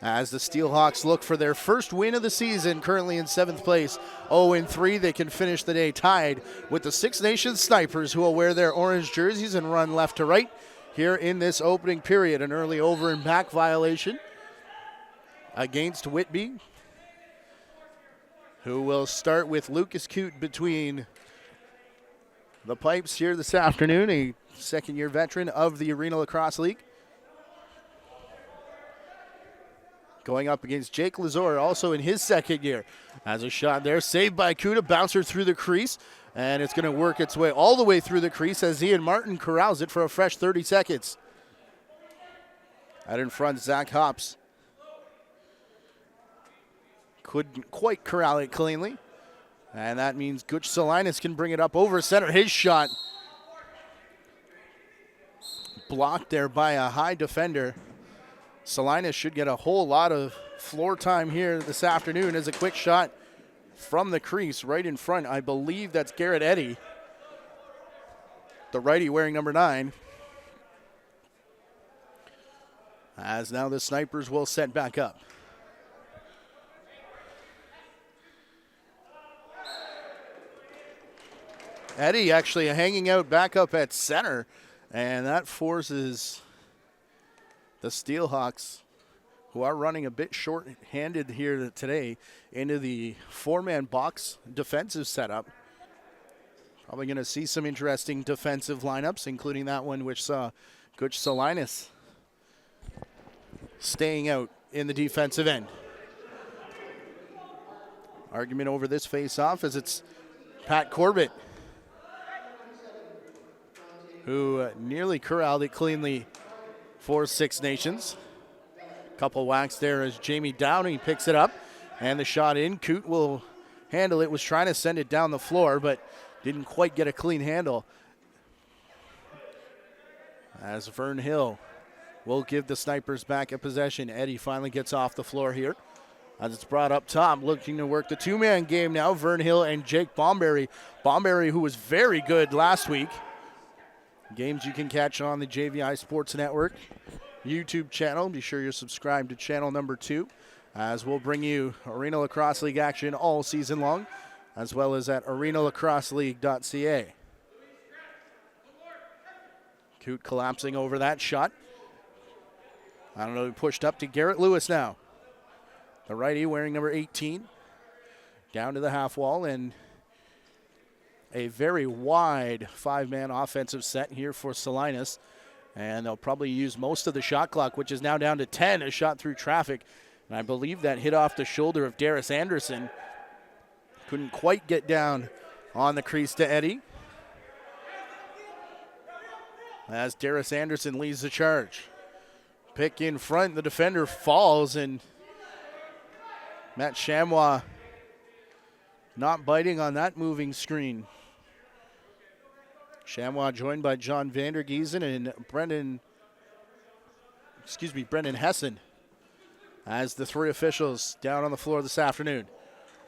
as the Steelhawks look for their first win of the season, currently in 7th place. 0-3, they can finish the day tied with the Six Nations Snipers, who will wear their orange jerseys and run left to right here in this opening period. An early over and back violation against Whitby, who will start with Lucas Coote between the pipes here this afternoon, a second-year veteran of the Arena Lacrosse League. Going up against Jake Lazor, also in his second year. As a shot there, saved by Kuda, bouncer through the crease, and it's going to work its way all the way through the crease as Ian Martin corrals it for a fresh 30 seconds. Out in front, Zach Hops couldn't quite corral it cleanly, and that means Gutch Salinas can bring it up over center. His shot blocked there by a high defender. Salinas should get a whole lot of floor time here this afternoon as a quick shot from the crease right in front. I believe that's Garrett Eddy, the righty wearing number 9. As now the Snipers will set back up. Eddy actually hanging out back up at center, and that forces the Steelhawks, who are running a bit short-handed here today, into the 4-man box defensive setup. Probably going to see some interesting defensive lineups, including that one which saw Gutch Salinas staying out in the defensive end. Argument over this face-off as it's Pat Corbett, who nearly corralled it cleanly for Six Nations. Couple whacks there as Jamie Downey picks it up, and the shot in. Coote will handle it, was trying to send it down the floor, but didn't quite get a clean handle. As Vern Hill will give the Snipers back a possession. Eddy finally gets off the floor here. As it's brought up top, looking to work the 2-man game now, Vern Hill and Jake Bomberry. Bomberry, who was very good last week. Games you can catch on the JVI Sports Network YouTube channel. Be sure you're subscribed to channel number 2, as we'll bring you Arena Lacrosse League action all season long, as well as at arenalacrosseleague.ca. Coote collapsing over that shot. I don't know, he pushed up to Garrett Lewis now. The righty wearing number 18. Down to the half wall, and a very wide 5-man offensive set here for Salinas. And they'll probably use most of the shot clock, which is now down to 10, a shot through traffic. And I believe that hit off the shoulder of Darius Anderson. Couldn't quite get down on the crease to Eddy, as Darius Anderson leads the charge. Pick in front, the defender falls, and Matt Chamois not biting on that moving screen. Chamois joined by John Vandergiesen and Brendan Hessen as the 3 officials down on the floor this afternoon.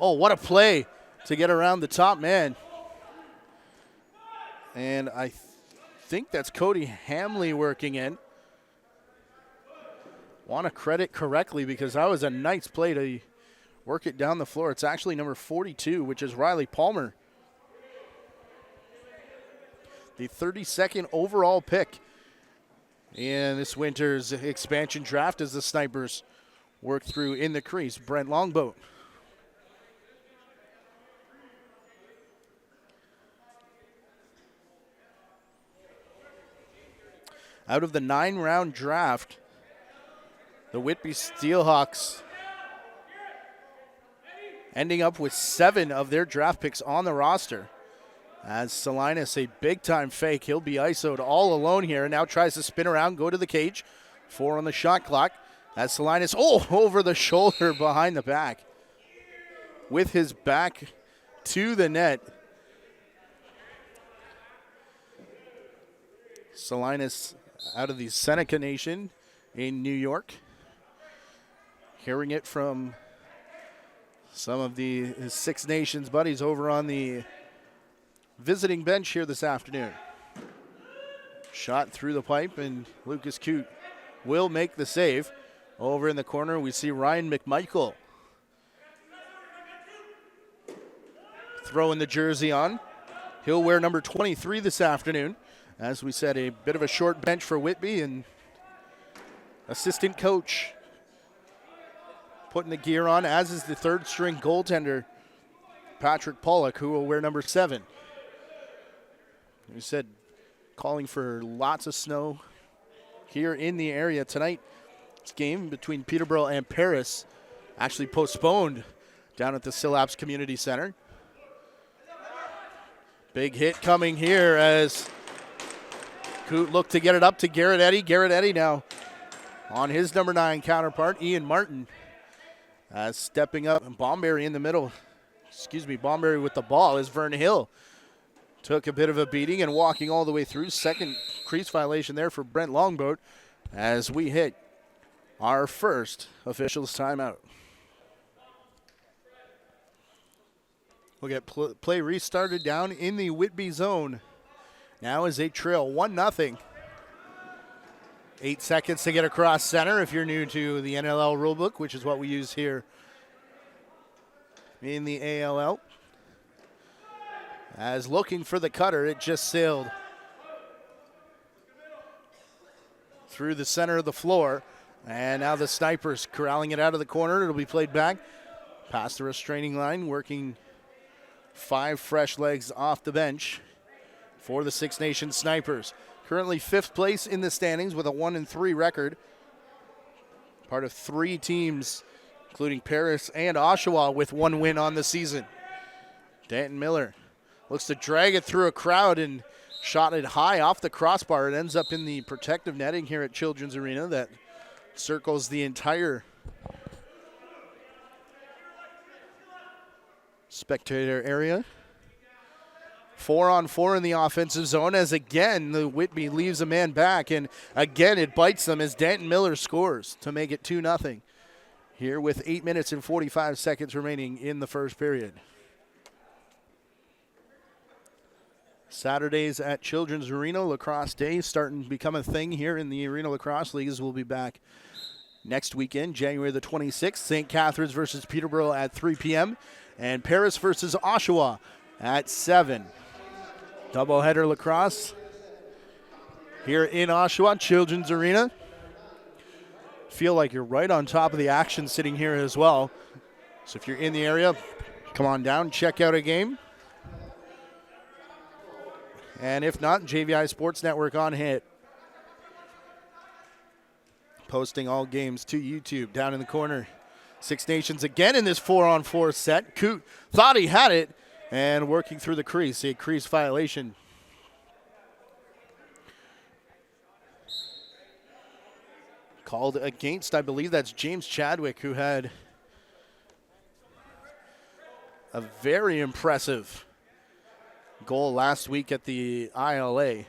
Oh, what a play to get around the top man. And I think that's Cody Hamley working in. Want to credit correctly, because that was a nice play to work it down the floor. It's actually number 42, which is Riley Palmer. The 32nd overall pick in this winter's expansion draft as the Snipers work through in the crease. Brent Longboat. Out of the 9-round draft, the Whitby Steelhawks ending up with 7 of their draft picks on the roster. As Salinas, a big-time fake. He'll be ISO'd all alone here, and now tries to spin around, go to the cage. 4 on the shot clock. As Salinas, over the shoulder behind the back. With his back to the net. Salinas out of the Seneca Nation in New York. Hearing it from some of his Six Nations buddies over on the visiting bench here this afternoon. Shot through the pipe, and Lucas Coote will make the save. Over in the corner, we see Ryan McMichael throwing the jersey on. He'll wear number 23 this afternoon. As we said, a bit of a short bench for Whitby, and assistant coach putting the gear on, as is the third string goaltender, Patrick Pollock, who will wear number 7. We said calling for lots of snow here in the area tonight. This game between Peterborough and Paris actually postponed down at the Steelhawks Community Center. Big hit coming here as Coot looked to get it up to Garrett Eddy. Garrett Eddy now on his number 9 counterpart, Ian Martin, as stepping up, and Bomberry in the middle. Bomberry with the ball as Vern Hill took a bit of a beating and walking all the way through. Second crease violation there for Brent Longboat as we hit our first officials timeout. We'll get play restarted down in the Whitby zone. Now as they trail 1-0. 8 seconds to get across center if you're new to the NLL rulebook, which is what we use here in the ALL. As looking for the cutter, it just sailed through the center of the floor. And now the Snipers corralling it out of the corner. It'll be played back past the restraining line, working 5 fresh legs off the bench for the Six Nations Snipers. Currently 5th place in the standings with a 1-3 record. Part of 3 teams, including Paris and Oshawa, with 1 win on the season. Danton Miller looks to drag it through a crowd and shot it high off the crossbar. It ends up in the protective netting here at Children's Arena that circles the entire spectator area. 4-on-4 in the offensive zone as again the Whitby leaves a man back, and again it bites them as Danton Miller scores to make it 2-0 here with 8 minutes and 45 seconds remaining in the first period. Saturdays at Children's Arena, Lacrosse Day starting to become a thing here in the Arena Lacrosse Leagues. We'll be back next weekend, January the 26th. St. Catharines versus Peterborough at 3 p.m. and Paris versus Oshawa at 7. Doubleheader lacrosse here in Oshawa, Children's Arena. Feel like you're right on top of the action sitting here as well. So if you're in the area, come on down, check out a game. And if not, JVI Sports Network on hit. Posting all games to YouTube down in the corner. Six Nations again in this 4-on-4 set. Coot thought he had it and working through the crease. A crease violation. Called against, I believe that's James Chadwick, who had a very impressive goal last week at the ILA.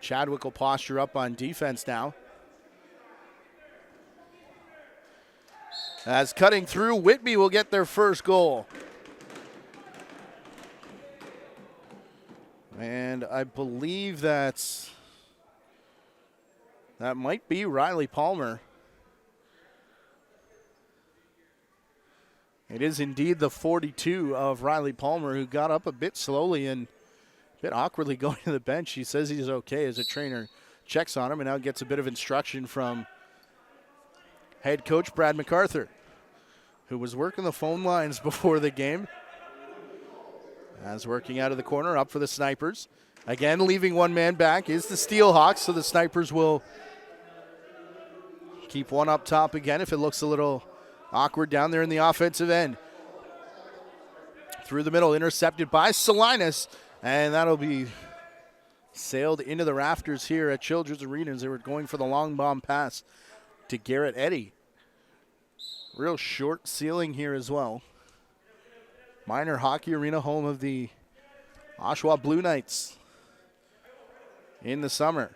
Chadwick will posture up on defense now. As cutting through, Whitby will get their first goal. And I believe that might be Riley Palmer. It is indeed the 42 of Riley Palmer, who got up a bit slowly and a bit awkwardly going to the bench. He says he's okay as a trainer checks on him and now gets a bit of instruction from head coach Brad MacArthur, who was working the phone lines before the game. As working out of the corner, up for the Snipers. Again, leaving one man back is the Steelhawks, so the Snipers will keep one up top again if it looks a little awkward down there in the offensive end. Through the middle, intercepted by Salinas, and that'll be sailed into the rafters here at Children's Arena as they were going for the long bomb pass to Garrett Eddy. Real short ceiling here as well. Minor Hockey Arena, home of the Oshawa Blue Knights in the summer.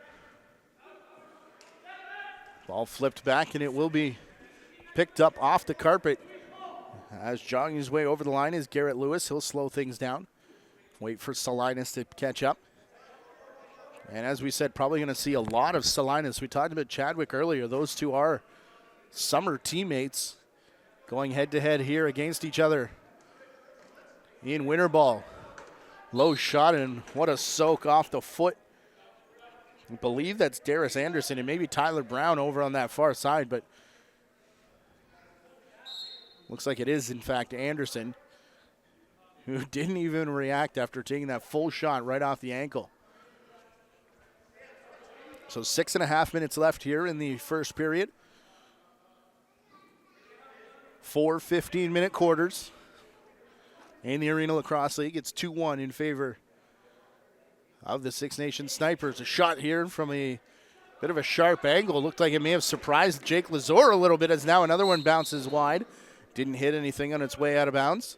Ball flipped back, and it will be picked up off the carpet. As jogging his way over the line is Garrett Lewis. He'll slow things down. Wait for Salinas to catch up. And as we said, probably going to see a lot of Salinas. We talked about Chadwick earlier. Those two are summer teammates going head-to-head here against each other in winter ball. Low shot, and what a soak off the foot. I believe that's Darius Anderson and maybe Tyler Brown over on that far side, but looks like it is, in fact, Anderson, who didn't even react after taking that full shot right off the ankle. So 6.5 minutes left here in the first period. 4 15-minute quarters in the Arena Lacrosse League. It's 2-1 in favor of the Six Nations Snipers. A shot here from a bit of a sharp angle. Looked like it may have surprised Jake Lazor a little bit, as now another one bounces wide. Didn't hit anything on its way out of bounds.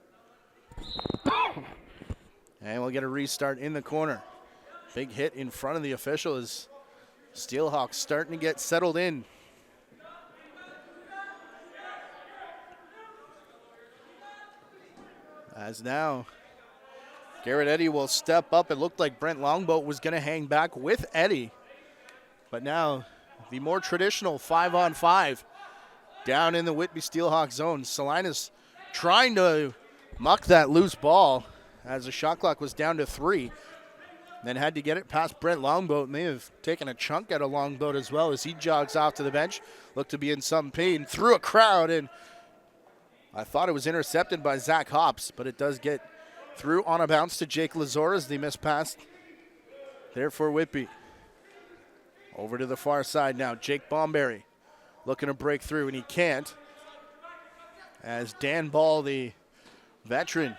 And we'll get a restart in the corner. Big hit in front of the official as Steelhawks starting to get settled in. As now Garrett Eddy will step up. It looked like Brent Longboat was going to hang back with Eddy. But now the more traditional 5-on-5 down in the Whitby Steelhawks zone. Salinas trying to muck that loose ball as the shot clock was down to 3. Then had to get it past Brent Longboat. May have taken a chunk out of Longboat as well as he jogs off to the bench. Looked to be in some pain. Through a crowd, and I thought it was intercepted by Zach Hops, but it does get through on a bounce to Jake Lazor as the miss pass there for Whitby. Over to the far side now. Jake Bomberry looking to break through, and he can't. As Dan Ball, the veteran,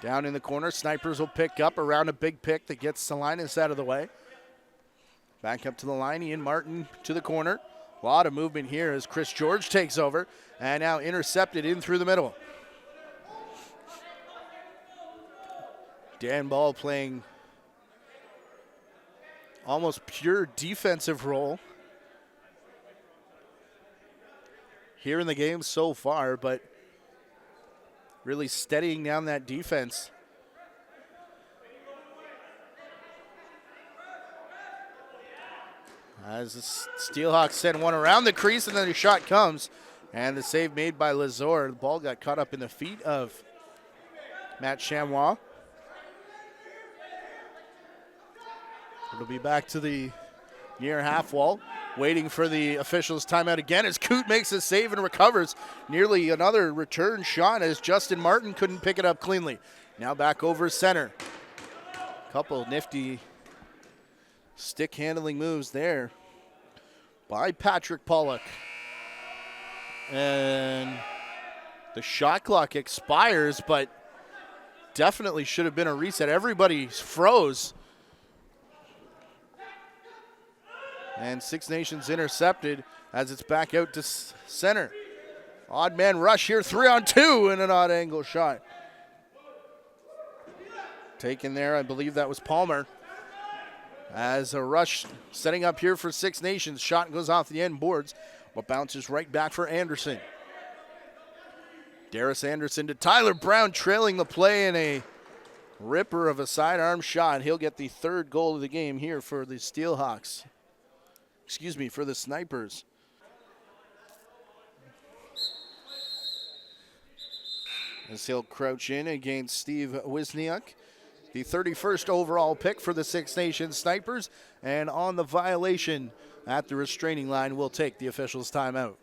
down in the corner. Snipers will pick up around a big pick that gets Salinas out of the way. Back up to the line. Ian Martin to the corner. A lot of movement here as Chris George takes over. And now intercepted in through the middle. Dan Ball playing almost pure defensive role here in the game so far, but really steadying down that defense. As the Steelhawks send one around the crease, and then the shot comes. And the save made by Lazor. The ball got caught up in the feet of Matt Chamois. It'll be back to the near half wall, waiting for the officials' timeout again as Coot makes a save and recovers. Nearly another return shot as Justin Martin couldn't pick it up cleanly. Now back over center. Couple nifty stick handling moves there by Patrick Pollock. And the shot clock expires, but definitely should have been a reset. Everybody froze. And Six Nations intercepted as it's back out to center. Odd man rush here, 3-on-2, and an odd angle shot. Taken there, I believe that was Palmer. As a rush setting up here for Six Nations. Shot goes off the end boards, but bounces right back for Anderson. Darius Anderson to Tyler Brown, trailing the play in a ripper of a sidearm shot. He'll get the third goal of the game here for the Steelhawks. Excuse me, for the Snipers. As he'll crouch in against Steve Wisniuk, the 31st overall pick for the Six Nations Snipers. And on the violation at the restraining line, we'll take the officials' timeout.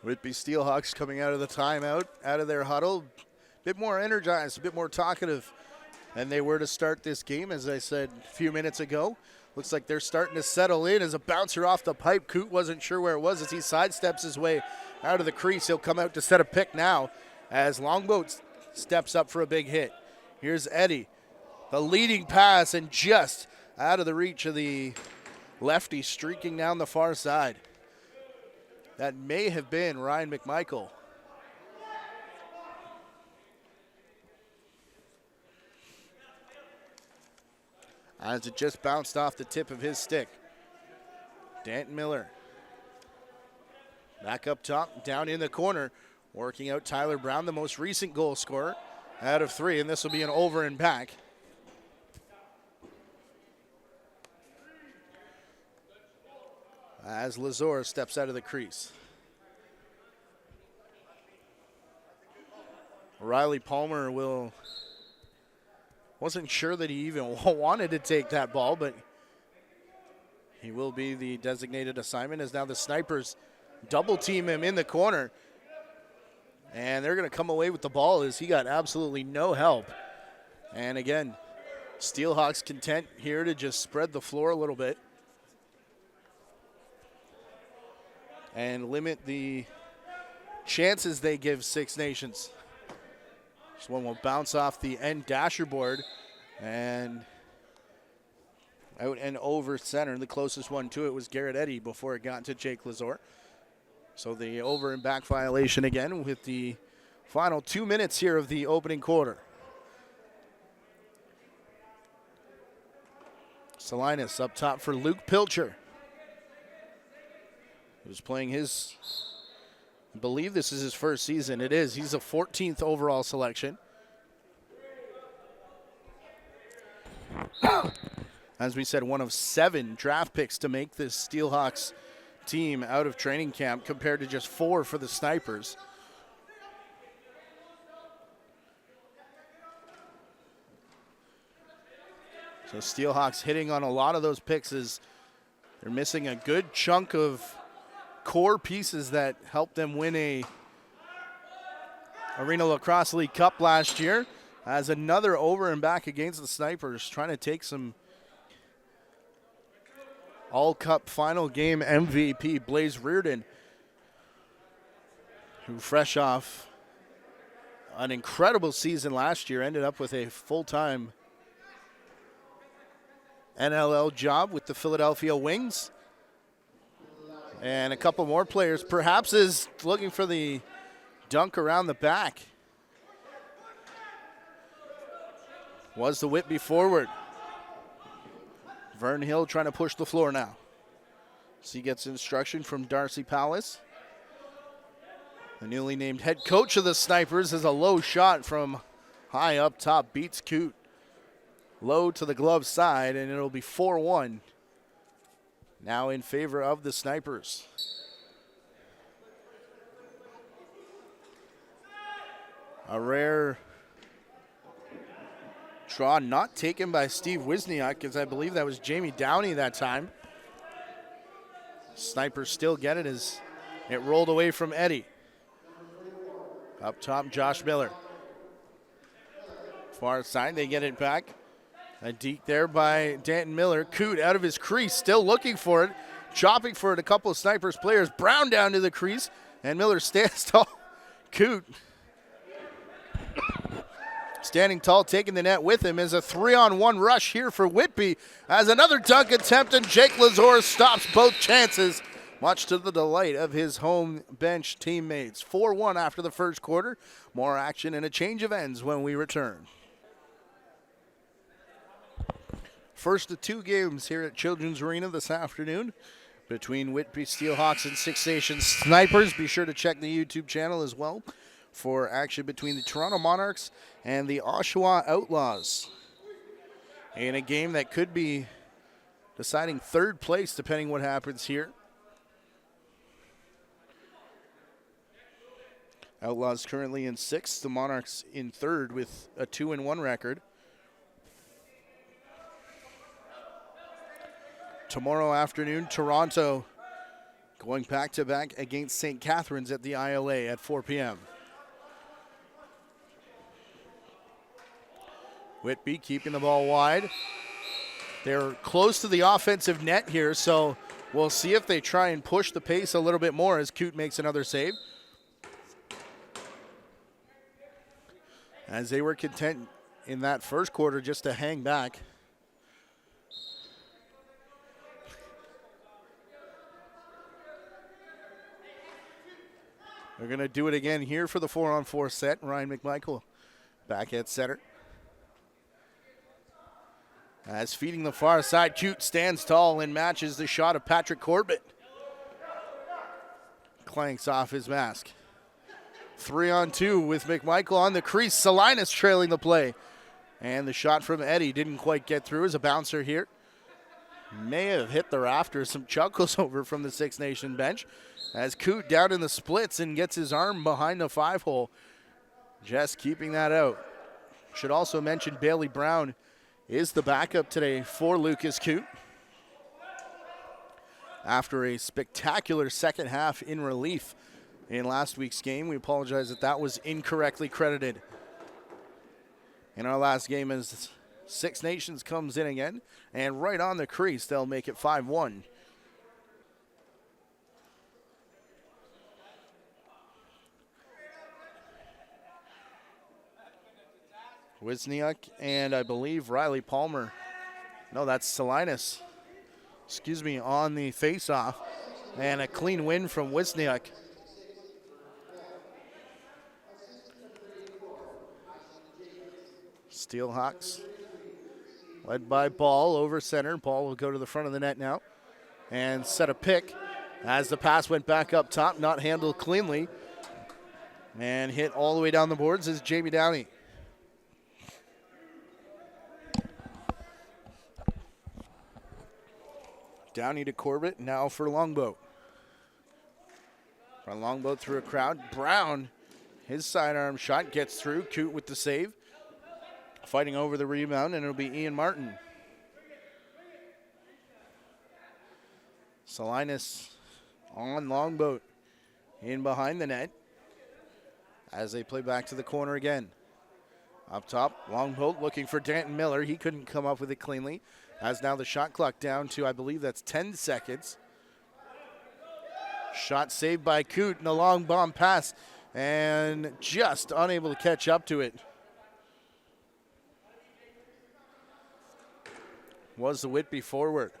Whitby Steelhawks coming out of the timeout, out of their huddle, a bit more energized, a bit more talkative than they were to start this game, as I said a few minutes ago. Looks like they're starting to settle in as a bouncer off the pipe. Coot wasn't sure where it was as he sidesteps his way out of the crease. He'll come out to set a pick now as Longboat steps up for a big hit. Here's Eddy, the leading pass, and just out of the reach of the lefty streaking down the far side. That may have been Ryan McMichael. as it just bounced off the tip of his stick. Danton Miller back up top, down in the corner, working out Tyler Brown, the most recent goal scorer out of 3, and this will be an over and back. As Lazor steps out of the crease. Riley Palmer wasn't sure that he even wanted to take that ball, but he will be the designated assignment as now the Snipers double team him in the corner. And they're going to come away with the ball as he got absolutely no help. And again, Steelhawks content here to just spread the floor a little bit and limit the chances they give Six Nations. This one will bounce off the end dasher board and out and over center. The closest one to it was Garrett Eddy before it got to Jake Lazor. So the over and back violation again with the final 2 minutes here of the opening quarter. Salinas up top for Luke Pilcher, who's playing his, I believe this is his first season. It is. He's a 14th overall selection. As we said, one of 7 draft picks to make this Steelhawks team out of training camp compared to just 4 for the Snipers. So Steelhawks hitting on a lot of those picks as they're missing a good chunk of core pieces that helped them win a Arena Lacrosse League Cup last year. As another over and back against the Snipers, trying to take some All-Cup final game MVP, Blaze Reardon, who fresh off an incredible season last year, ended up with a full-time NLL job with the Philadelphia Wings. And a couple more players, perhaps is looking for the dunk around the back. Was the Whitby forward. Vern Hill trying to push the floor now. So he gets instruction from Darcy Palace. The newly named head coach of the Snipers is a low shot from high up top, beats Coote. Low to the glove side, and it'll be 4-1. Now in favor of the Snipers. A rare draw not taken by Steve Wisniak, because I believe that was Jamie Downey that time. Snipers still get it as it rolled away from Eddy. Up top, Josh Miller. Far side, they get it back. A deke there by Danton Miller. Coote out of his crease, still looking for it. Chopping for it, a couple of Snipers players. Brown down to the crease, and Miller stands tall. Coote standing tall, taking the net with him, is a 3-on-1 rush here for Whitby as another dunk attempt, and Jake Lazor stops both chances, much to the delight of his home bench teammates. 4-1 after the first quarter. More action and a change of ends when we return. First of 2 games here at Children's Arena this afternoon between Whitby Steelhawks and Six Nations Snipers. Be sure to check the YouTube channel as well for action between the Toronto Monarchs and the Oshawa Outlaws in a game that could be deciding 3rd place depending what happens here. Outlaws currently in 6th, the Monarchs in 3rd with a 2-1 record. Tomorrow afternoon, Toronto going back-to-back against St. Catharines at the ILA at 4 p.m. Whitby keeping the ball wide. They're close to the offensive net here, so we'll see if they try and push the pace a little bit more as Coote makes another save. As they were content in that first quarter just to hang back. They're going to do it again here for the 4-on-4 set. Ryan McMichael back at center. As feeding the far side, Cute stands tall and matches the shot of Patrick Corbett. Clanks off his mask. 3-on-2 with McMichael on the crease. Salinas trailing the play. And the shot from Eddie didn't quite get through as a bouncer here. May have hit the rafters. Some chuckles over from the Six Nation bench. As Coot down in the splits and gets his arm behind the 5-hole. Just keeping that out. Should also mention Bailey Brown is the backup today for Lucas Coot. After a spectacular second half in relief in last week's game. We apologize that was incorrectly credited in our last game as Six Nations comes in again. And right on the crease, they'll make it 5-1. Wisniak and I believe Riley Palmer. No, that's Salinas. Excuse me, on the face-off. And a clean win from Wisniak. Steelhawks led by Ball over center. Ball will go to the front of the net now and set a pick as the pass went back up top, not handled cleanly. And hit all the way down the boards is Jamie Downey. Downey to Corbett, now for Longboat. From Longboat through a crowd. Brown, his sidearm shot gets through. Coot with the save. Fighting over the rebound, and it'll be Ian Martin. Salinas on Longboat in behind the net as they play back to the corner again. Up top, Longboat looking for Danton Miller. He couldn't come up with it cleanly. As now the shot clock down to, I believe that's 10 seconds. Shot saved by Coot and a long bomb pass and just unable to catch up to it. Was the Whitby forward.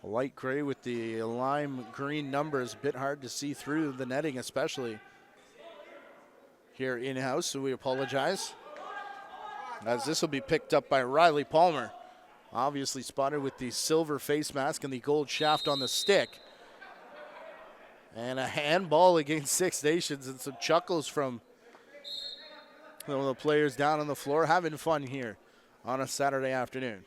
Light gray with the lime green numbers, a bit hard to see through the netting, especially here in-house, so we apologize. As this will be picked up by Riley Palmer. Obviously spotted with the silver face mask and the gold shaft on the stick. And a handball against Six Nations, and some chuckles from some of the players down on the floor having fun here on a Saturday afternoon.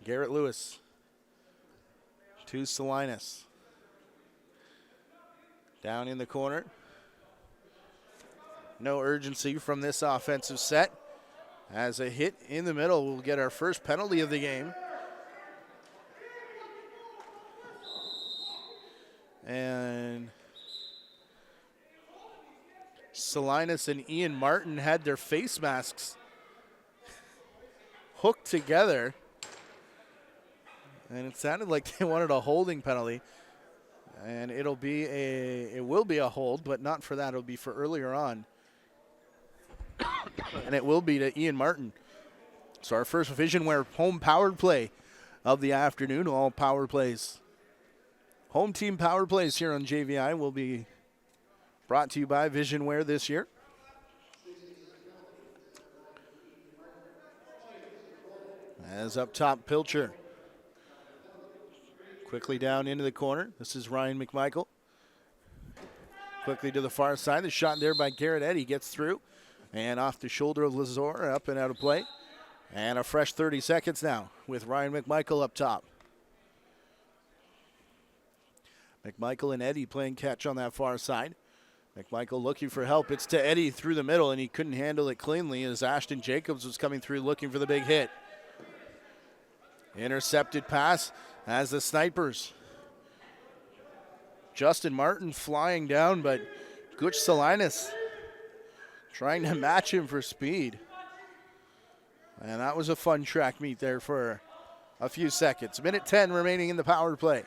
Garrett Lewis to Salinas. Down in the corner. No urgency from this offensive set. As a hit in the middle, we'll get our first penalty of the game. And Salinas and Ian Martin had their face masks hooked together. And it sounded like they wanted a holding penalty. And it will be a hold, but not for that. It'll be for earlier on. And it will be to Ian Martin. So our first Visionware home powered play of the afternoon. All power plays. Home team power plays here on JVI will be brought to you by Visionware this year. As up top, Pilcher. Quickly down into the corner. This is Ryan McMichael. Quickly to the far side. The shot there by Garrett Eddy gets through. And off the shoulder of Lazor, up and out of play. And a fresh 30 seconds now with Ryan McMichael up top. McMichael and Eddy playing catch on that far side. McMichael looking for help. It's to Eddy through the middle, and he couldn't handle it cleanly as Ashton Jacobs was coming through looking for the big hit. Intercepted pass as the Snipers. Justin Martin flying down, but Gooch Salinas trying to match him for speed. And that was a fun track meet there for a few seconds. Minute 10 remaining in the power play.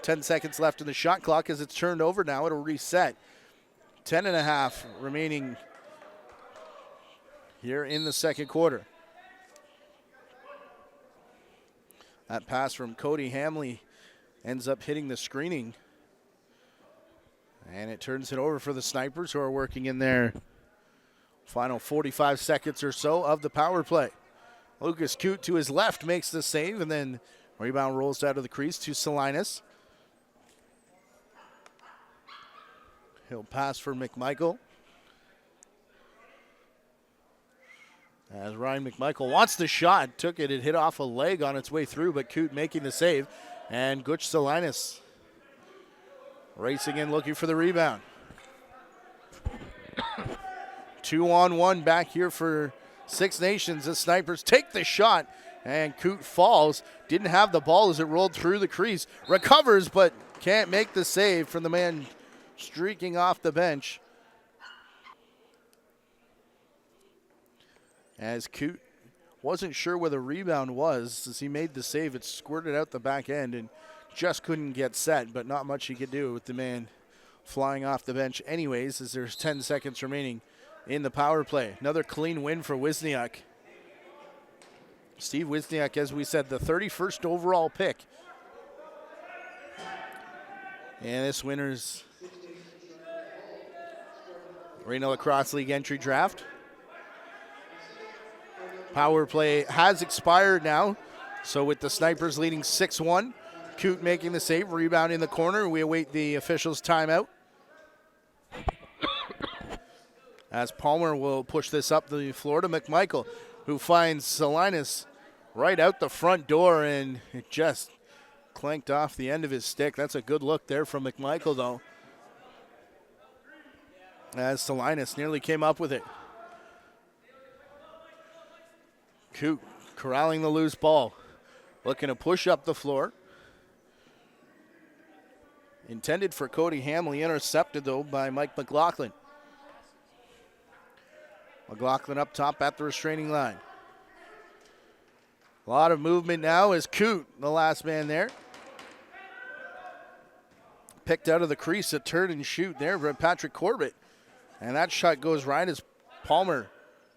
10 seconds left in the shot clock as it's turned over now. It'll reset. 10.5 remaining here in the second quarter. That pass from Cody Hamley ends up hitting the screening. And it turns it over for the Snipers, who are working in their Final 45 seconds or so of the power play. Lucas Coote to his left makes the save, and then rebound rolls out of the crease to Salinas. He'll pass for McMichael. As Ryan McMichael wants the shot, took it, it hit off a leg on its way through, but Coote making the save. And Gutch Salinas racing in, looking for the rebound. 2-on-1 back here for Six Nations. The Snipers take the shot, and Coote falls. Didn't have the ball as it rolled through the crease. Recovers, but can't make the save from the man streaking off the bench. As Coote wasn't sure where the rebound was, as he made the save, it squirted out the back end and just couldn't get set, but not much he could do with the man flying off the bench anyways, as there's 10 seconds remaining in the power play. Another clean win for Wisniak. Steve Wisniak, as we said, the 31st overall pick. And this winner's Arena Lacrosse League entry draft. Power play has expired now, so with the Snipers leading 6-1, Coote making the save, rebound in the corner. We await the officials' timeout. As Palmer will push this up the floor to McMichael, who finds Salinas right out the front door, and it just clanked off the end of his stick. That's a good look there from McMichael, though, as Salinas nearly came up with it. Coote corralling the loose ball, looking to push up the floor. Intended for Cody Hamley, intercepted though by Mike McLaughlin. McLaughlin up top at the restraining line. A lot of movement now as Coote, the last man there. Picked out of the crease, a turn and shoot there for Patrick Corbett. And that shot goes right as Palmer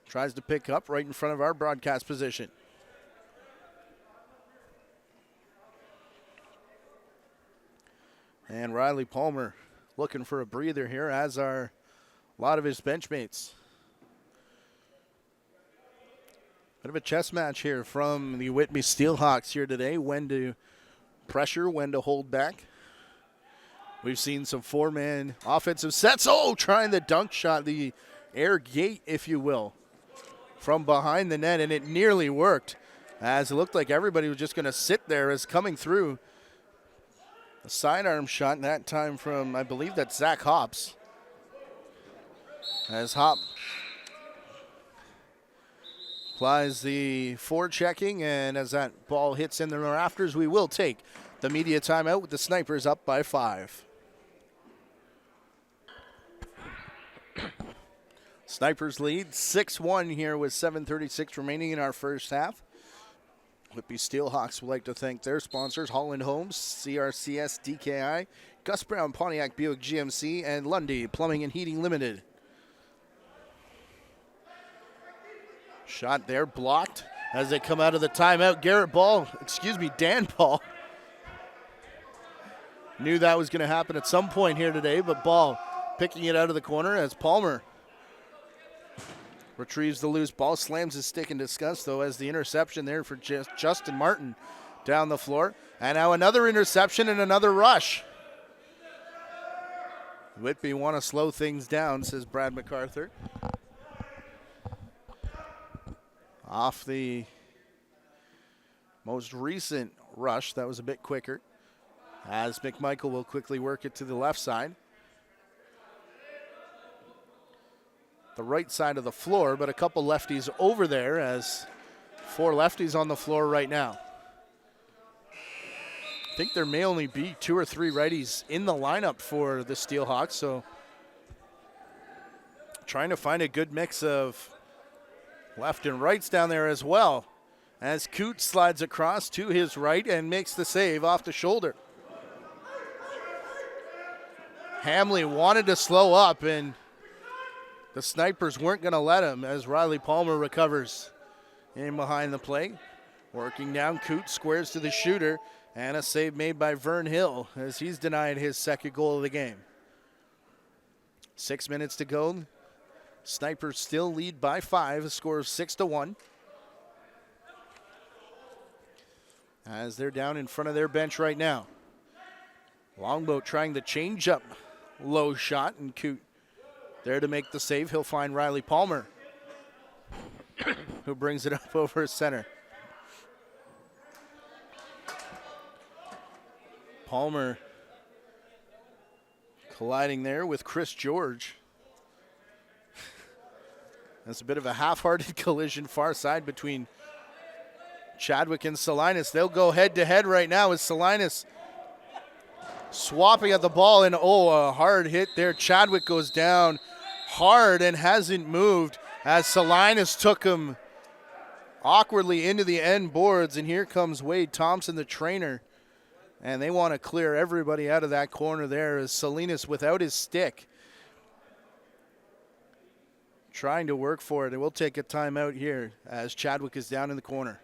tries to pick up right in front of our broadcast position. And Riley Palmer looking for a breather here, as are a lot of his benchmates. Bit of a chess match here from the Whitby Steelhawks here today. When to pressure, when to hold back. We've seen some four-man offensive sets. Oh, trying the dunk shot, the air gate, if you will, from behind the net, and it nearly worked, as it looked like everybody was just going to sit there as coming through. A sidearm shot, and that time from, I believe that's Zach Hops. As Hop applies the forechecking, and as that ball hits in the rafters, we will take the media timeout with the Snipers up by 5. Snipers lead 6-1 here with 7:36 remaining in our first half. Whitby Steelhawks would like to thank their sponsors, Holland Homes, CRCS DKI, Gus Brown Pontiac Buick GMC, and Lundy Plumbing and Heating Limited. Shot there blocked as they come out of the timeout. Dan Ball. Knew that was going to happen at some point here today, but Ball picking it out of the corner as Palmer retrieves the loose ball, slams his stick in disgust, though, as the interception there for Justin Martin down the floor. And now another interception and another rush. Whitby want to slow things down, says Brad MacArthur. Off the most recent rush, that was a bit quicker, as McMichael will quickly work it to the left side. The right side of the floor, but a couple lefties over there, as 4 lefties on the floor right now. I think there may only be 2 or 3 righties in the lineup for the Steelhawks, so trying to find a good mix of left and rights down there as well, as Coote slides across to his right and makes the save off the shoulder. Hamley wanted to slow up, and the Snipers weren't going to let him, as Riley Palmer recovers in behind the play. Working down, Coote squares to the shooter, and a save made by Vern Hill as he's denied his second goal of the game. 6 minutes to go Snipers still lead by 5, a score of 6-1. As they're down in front of their bench right now. Longboat trying to change up low shot, and Coote there to make the save. He'll find Riley Palmer, who brings it up over center. Palmer colliding there with Chris George. That's a bit of a half-hearted collision far side between Chadwick and Salinas. They'll go head-to-head right now as Salinas swapping at the ball, and a hard hit there. Chadwick goes down hard and hasn't moved as Salinas took him awkwardly into the end boards, and here comes Wade Thompson, the trainer, and they want to clear everybody out of that corner there as Salinas without his stick trying to work for it. And we'll take a timeout here as Chadwick is down in the corner.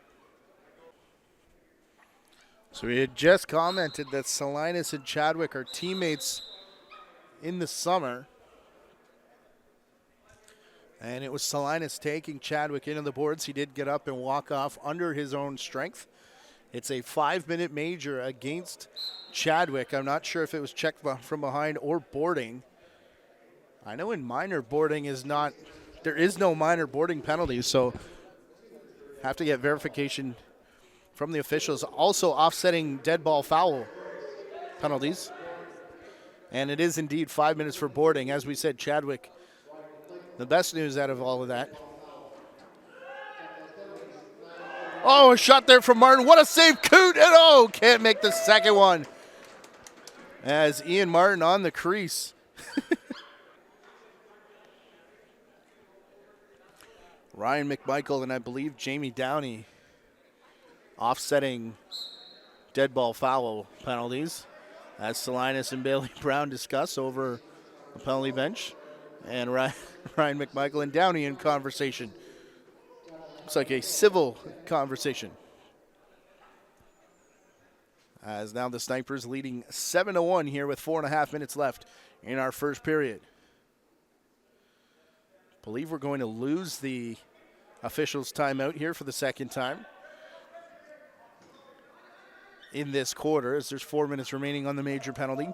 So we had just commented that Salinas and Chadwick are teammates in the summer. And it was Salinas taking Chadwick into the boards. He did get up and walk off under his own strength. It's a 5-minute major against Chadwick. I'm not sure if it was checked from behind or boarding. I know in minor boarding there is no minor boarding penalty, so have to get verification from the officials. Also offsetting dead ball foul penalties. And it is indeed 5 minutes for boarding. As we said, Chadwick, the best news out of all of that. Oh, a shot there from Martin. What a save, Coote, and can't make the second one. As Ian Martin on the crease. Ryan McMichael and I believe Jamie Downey offsetting dead ball foul penalties as Salinas and Bailey Brown discuss over the penalty bench. And Ryan McMichael and Downey in conversation. Looks like a civil conversation. As now the Snipers leading 7-1 here with 4.5 minutes left in our first period. Believe we're going to lose the officials' timeout here for the second time in this quarter, as there's 4 minutes remaining on the major penalty.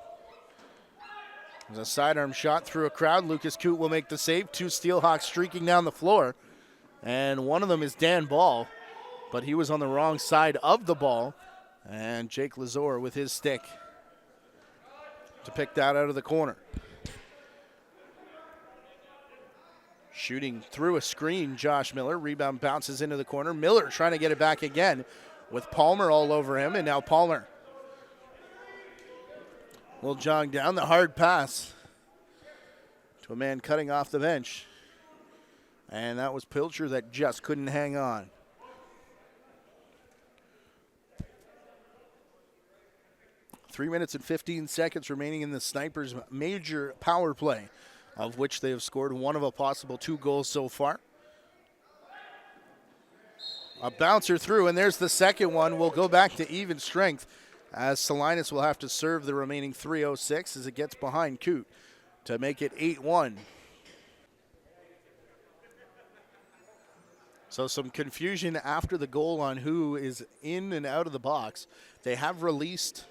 There's a sidearm shot through a crowd. Lucas Coote will make the save. 2 Steelhawks streaking down the floor, and one of them is Dan Ball, but he was on the wrong side of the ball, and Jake Lazor with his stick to pick that out of the corner. Shooting through a screen, Josh Miller. Rebound bounces into the corner. Miller trying to get it back again with Palmer all over him, and now Palmer will jog down. The hard pass to a man cutting off the bench. And that was Pilcher that just couldn't hang on. Three minutes and 15 seconds remaining in the Snipers' major power play, of which they have scored one of a possible 2 goals so far. A bouncer through, and there's the second one. We'll go back to even strength as Salinas will have to serve the remaining 3:06 as it gets behind Coote to make it 8-1. So some confusion after the goal on who is in and out of the box. They have released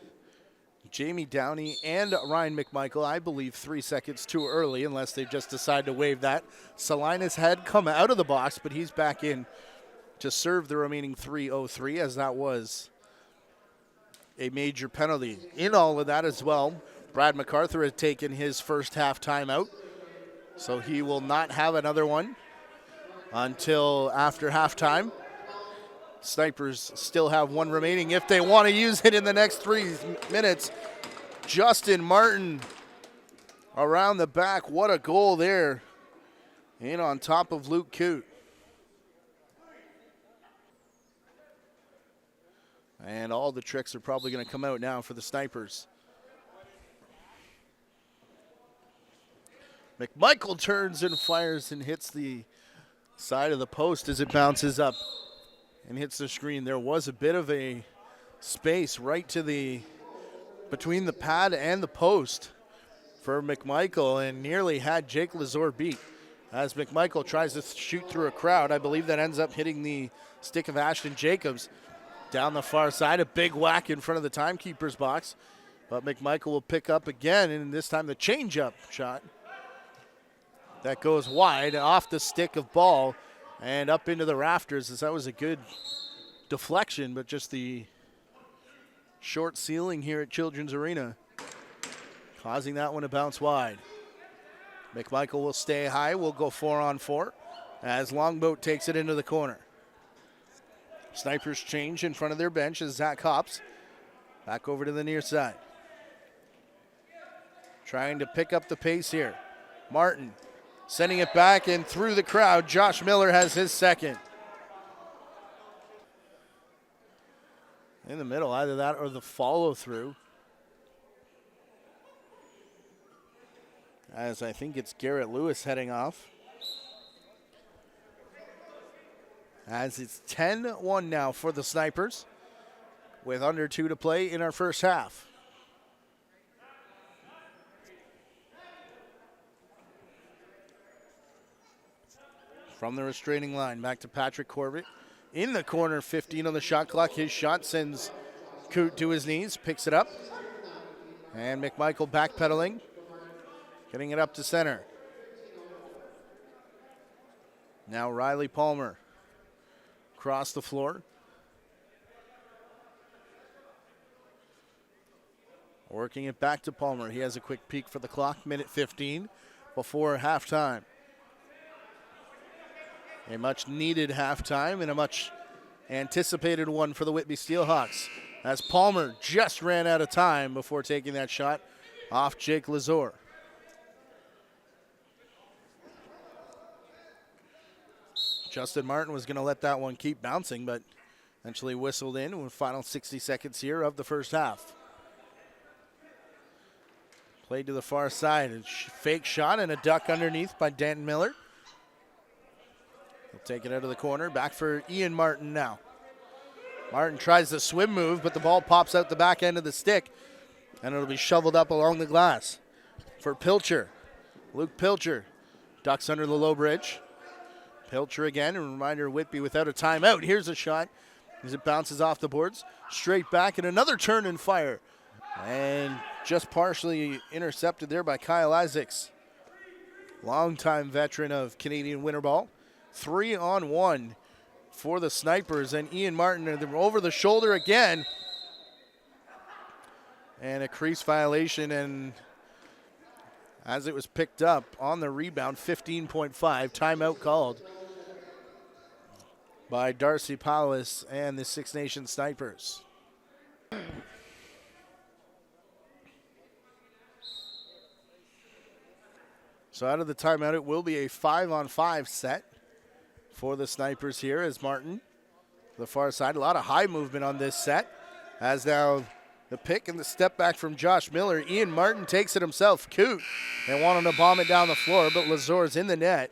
Jamie Downey and Ryan McMichael, I believe 3 seconds too early, unless they just decide to waive that. Salinas had come out of the box, but he's back in to serve the remaining 3:03, as that was a major penalty. In all of that as well, Brad MacArthur had taken his first half timeout, so he will not have another one until after halftime. Snipers still have one remaining if they want to use it in the next 3 minutes. Justin Martin around the back. What a goal there. In on top of Luke Coote. And all the tricks are probably going to come out now for the Snipers. McMichael turns and fires and hits the side of the post as it bounces up and hits the screen. There was a bit of a space right to the between the pad and the post for McMichael, and nearly had Jake Lazor beat. as McMichael tries to shoot through a crowd. I believe that ends up hitting the stick of Ashton Jacobs down the far side. A big whack in front of the timekeeper's box. But McMichael will pick up again, and this time the changeup shot. That goes wide off the stick of Ball and up into the rafters, as that was a good deflection, but just the short ceiling here at Children's Arena causing that one to bounce wide. McMichael will stay high. We'll go 4-on-4 as Longboat takes it into the corner. Snipers change in front of their bench as Zach Hops back over to the near side. Trying to pick up the pace here. Martin sending it back and through the crowd. Josh Miller has his second. In the middle, either that or the follow through. As I think it's Garrett Lewis heading off. As it's 10-1 now for the Snipers with under 2 to play in our first half. From the restraining line, back to Patrick Corbett. In the corner, 15 on the shot clock. His shot sends Coot to his knees, picks it up. And McMichael backpedaling, getting it up to center. Now Riley Palmer across the floor. Working it back to Palmer. He has a quick peek for the clock, minute 15 before halftime. A much needed halftime and a much anticipated one for the Whitby Steelhawks, as Palmer just ran out of time before taking that shot off Jake Lazor. Justin Martin was going to let that one keep bouncing, but eventually whistled in with final 60 seconds here of the first half. Played to the far side, a fake shot and a duck underneath by Danton Miller. He'll take it out of the corner. Back for Ian Martin now. Martin tries the swim move, but the ball pops out the back end of the stick, and it'll be shoveled up along the glass for Pilcher. Luke Pilcher ducks under the low bridge. Pilcher again, a reminder Whitby without a timeout. Here's a shot as it bounces off the boards. Straight back and another turn and fire. And just partially intercepted there by Kyle Isaacs. Longtime veteran of Canadian winter ball. 3-on-1 for the Snipers, and Ian Martin over the shoulder again. And a crease violation, and as it was picked up on the rebound, 15.5, timeout called by Darcy Powis and the Six Nations Snipers. So out of the timeout, it will be a 5-on-5 set for the Snipers here as Martin, the far side. A lot of high movement on this set. As now the pick and the step back from Josh Miller. Ian Martin takes it himself. Coot, they want him to bomb it down the floor, but Lazor's in the net.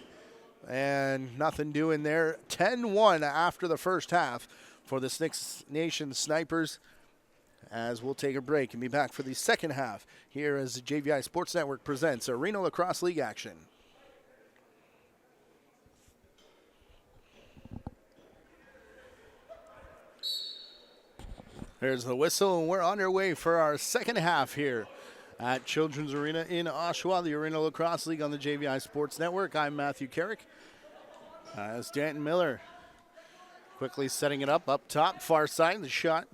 And nothing doing there. 10-1 after the first half for the Six Nations Snipers. As we'll take a break and be back for the second half here as the JVI Sports Network presents Arena Lacrosse League action. There's the whistle, and we're on our way for our second half here at Children's Arena in Oshawa, the Arena Lacrosse League on the JVI Sports Network. I'm Matthew Carrick. As Danton Miller quickly setting it up top, far side, the shot.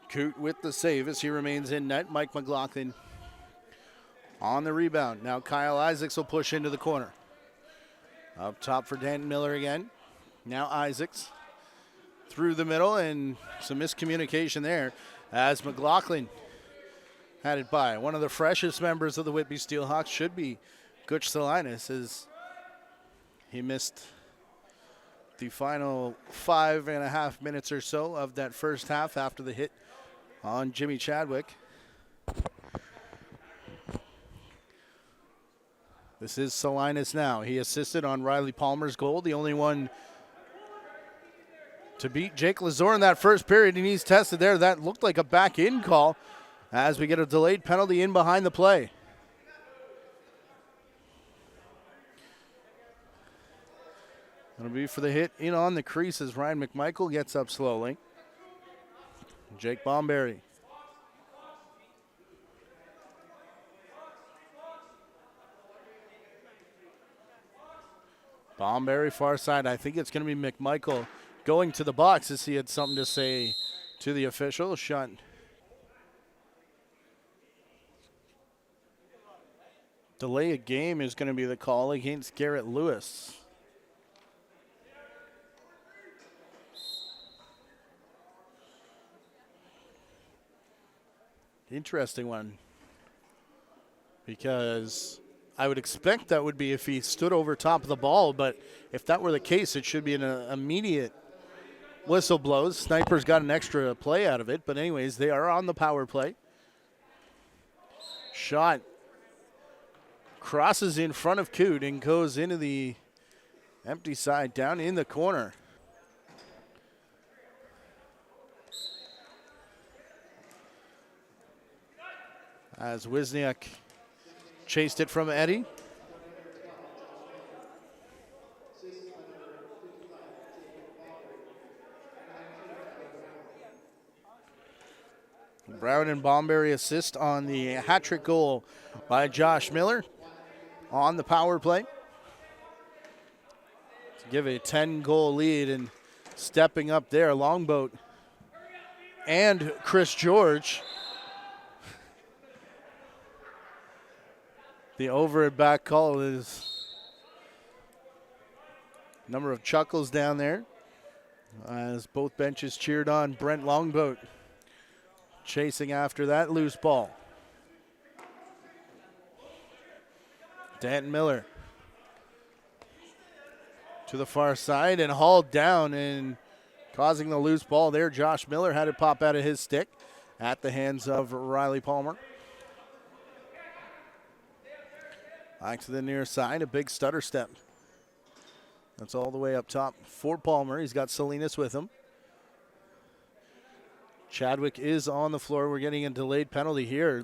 Coot with the save as he remains in net. Mike McLaughlin on the rebound. Now Kyle Isaacs will push into the corner. Up top for Danton Miller again. Now Isaacs through the middle, and some miscommunication there as McLaughlin had it by. One of the freshest members of the Whitby Steelhawks should be Gutch Salinas, as he missed the final 5.5 minutes or so of that first half after the hit on Jimmy Chadwick. This is Salinas now. He assisted on Riley Palmer's goal, the only one to beat Jake Lazor in that first period, and he's tested there. That looked like a back-in call as we get a delayed penalty in behind the play. It'll be for the hit in on the crease as Ryan McMichael gets up slowly. Jake Bomberry. Bomberry far side. I think it's going to be McMichael going to the box as he had something to say to the official. Shot. Delay a game is going to be the call against Garrett Lewis. Interesting one, because I would expect that would be if he stood over top of the ball, but if that were the case, it should be an immediate whistle blows. Sniper's got an extra play out of it, but anyways, they are on the power play. Shot crosses in front of Coot and goes into the empty side down in the corner. As Wisniak chased it from Eddie. Brown and Bomberry assist on the hat-trick goal by Josh Miller on the power play to give a 10-goal lead, and stepping up there, Longboat and Chris George. The over and back call is number of chuckles down there as both benches cheered on Brent Longboat. Chasing after that loose ball. Danton Miller to the far side and hauled down, and causing the loose ball there. Josh Miller had it pop out of his stick at the hands of Riley Palmer. Back to the near side, a big stutter step. That's all the way up top for Palmer. He's got Salinas with him. Chadwick is on the floor. We're getting a delayed penalty here.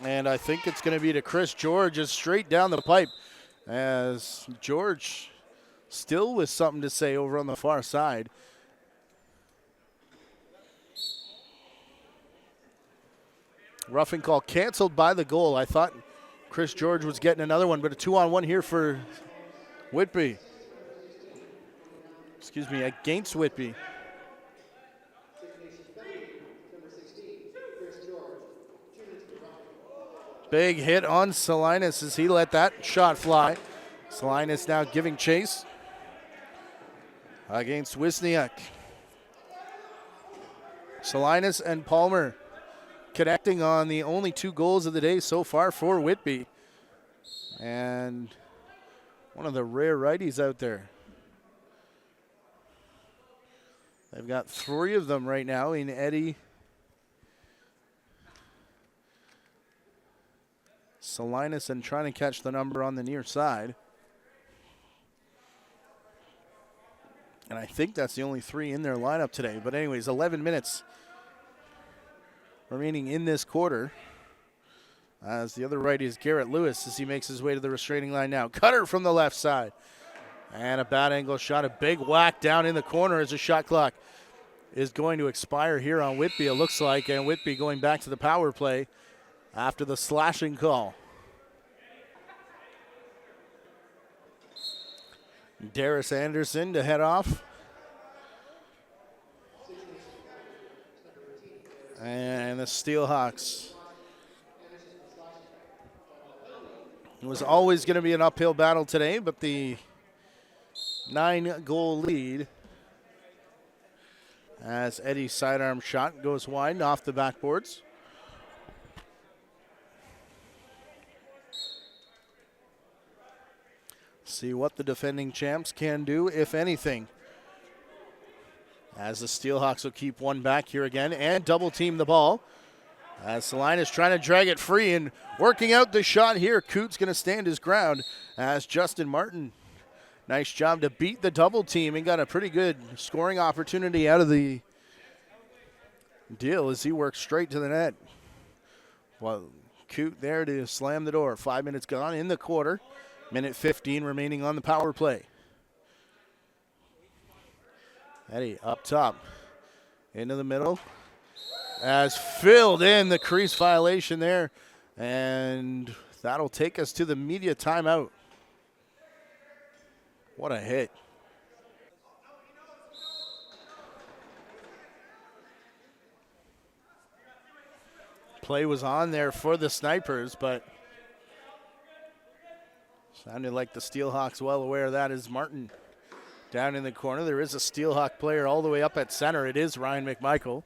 And I think it's going to be to Chris George, just straight down the pipe, as George still with something to say over on the far side. Roughing call canceled by the goal. I thought Chris George was getting another one, but a 2-on-1 here for Whitby. Excuse me, against Whitby. Big hit on Salinas as he let that shot fly. Salinas now giving chase against Wisniak. Salinas and Palmer connecting on the only 2 goals of the day so far for Whitby. And one of the rare righties out there. They've got 3 of them right now in Eddie, Salinas, and trying to catch the number on the near side. And I think that's the only 3 in their lineup today. But anyways, 11 minutes remaining in this quarter. As the other righty is Garrett Lewis as he makes his way to the restraining line now. Cutter from the left side. And a bad angle shot, a big whack down in the corner as the shot clock is going to expire here on Whitby, it looks like. And Whitby going back to the power play after the slashing call. Darius Anderson to head off. And the Steelhawks. It was always going to be an uphill battle today, but the 9-goal lead as Eddie's sidearm shot goes wide and off the backboards. See what the defending champs can do, if anything. As the Steelhawks will keep one back here again and double team the ball. As Salinas trying to drag it free and working out the shot here. Coot's going to stand his ground as Justin Martin. Nice job to beat the double team and got a pretty good scoring opportunity out of the deal as he works straight to the net. Well, Coote there to slam the door. 5 minutes gone in the quarter. Minute 15 remaining on the power play. Eddie up top. Into the middle. As filled in, the crease violation there. And that'll take us to the media timeout. What a hit. Play was on there for the Snipers, but sounded like the Steelhawks well aware of that. Is Martin down in the corner. There is a Steelhawk player all the way up at center. It is Ryan McMichael.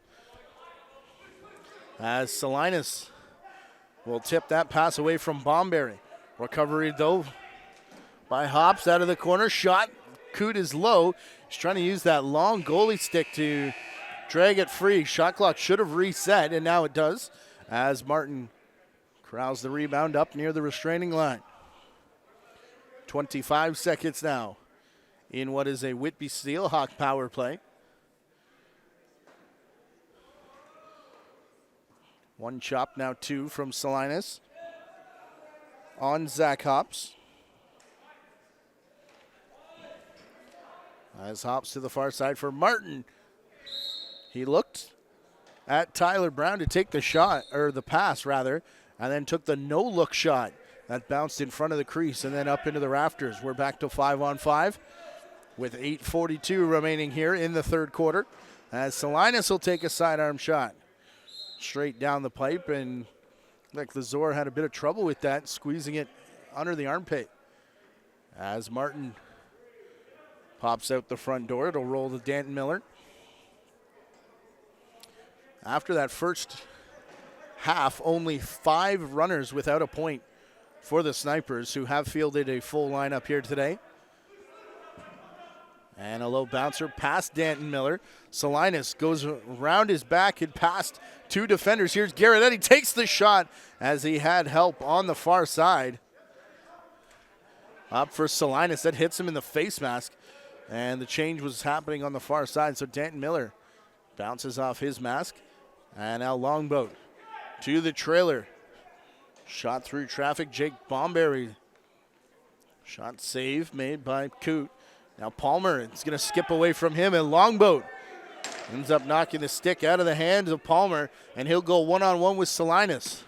As Salinas will tip that pass away from Bomberry. Recovery, though, by Hops out of the corner. Shot. Coote is low. He's trying to use that long goalie stick to drag it free. Shot clock should have reset, and now it does, as Martin corrals the rebound up near the restraining line. 25 seconds now in what is a Whitby Steelhawk power play. One chop, now two from Salinas on Zach Hops. As Hops to the far side for Martin. He looked at Tyler Brown to take the shot, or the pass rather, and then took the no-look shot that bounced in front of the crease and then up into the rafters. We're back to 5-on-5 with 8:42 remaining here in the third quarter, as Salinas will take a sidearm shot straight down the pipe, and like Lazor had a bit of trouble with that, squeezing it under the armpit. As Martin pops out the front door, it'll roll to Danton Miller. After that first half, only 5 runners without a point for the Snipers, who have fielded a full lineup here today. And a low bouncer past Danton Miller. Salinas goes around his back and past 2 defenders. Here's Garrett Eddy, takes the shot as he had help on the far side. Up for Salinas, that hits him in the face mask. And the change was happening on the far side, so Danton Miller bounces off his mask. And now Longboat to the trailer. Shot through traffic, Jake Bomberry. Shot save made by Coote. Now Palmer is going to skip away from him, and Longboat ends up knocking the stick out of the hands of Palmer, and he'll go one-on-one with Salinas.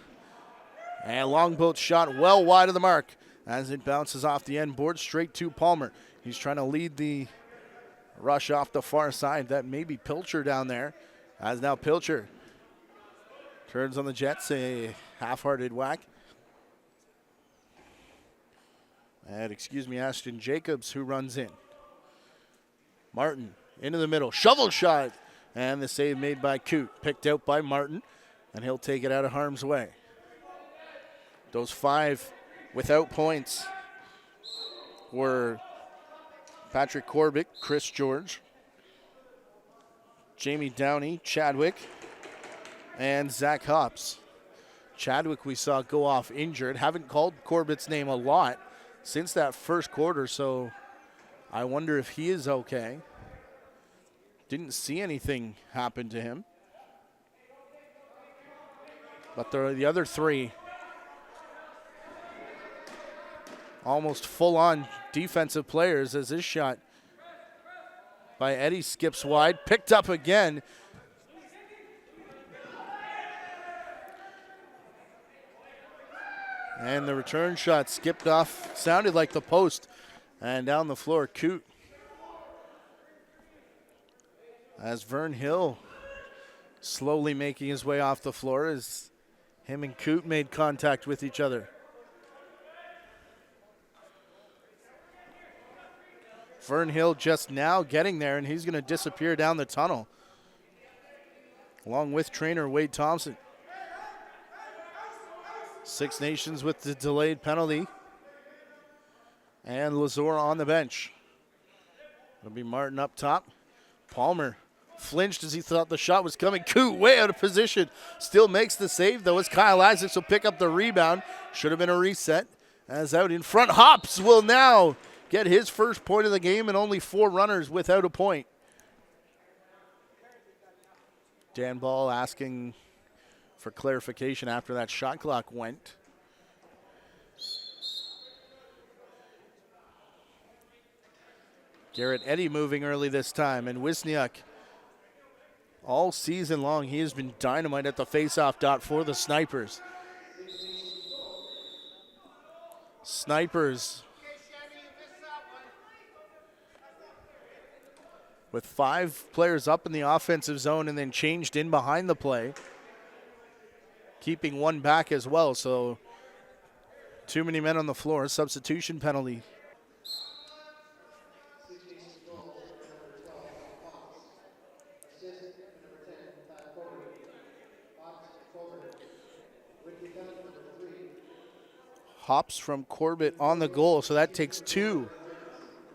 And Longboat's shot well wide of the mark as it bounces off the end board straight to Palmer. He's trying to lead the rush off the far side. That may be Pilcher down there, as now Pilcher turns on the Jets, a half-hearted whack. And Ashton Jacobs, who runs in. Martin into the middle, shovel shot, and the save made by Coote, picked out by Martin, and he'll take it out of harm's way. Those 5 without points were Patrick Corbick, Chris George, Jamie Downey, Chadwick, and Zach Hops. Chadwick we saw go off injured. Haven't called Corbett's name a lot since that first quarter, so I wonder if he is okay. Didn't see anything happen to him. But the other 3 almost full-on defensive players, as this shot by Eddie skips wide, picked up again. And the return shot skipped off, sounded like the post, and down the floor, Coote. As Vern Hill slowly making his way off the floor as him and Coote made contact with each other. Vern Hill just now getting there, and he's going to disappear down the tunnel, along with trainer Wade Thompson. Six Nations with the delayed penalty. And Lazor on the bench. It'll be Martin up top. Palmer flinched as he thought the shot was coming. Coote way out of position. Still makes the save, though, as Kyle Isaacs will pick up the rebound. Should have been a reset. As out in front, Hops will now get his first point of the game, and only 4 runners without a point. Dan Ball asking for clarification after that shot clock went. Garrett Eddy moving early this time, and Wisniak all season long, he has been dynamite at the faceoff dot for the Snipers. Snipers with 5 players up in the offensive zone and then changed in behind the play, keeping 1 back as well. So too many men on the floor, substitution penalty. Hops from Corbett on the goal, so that takes 2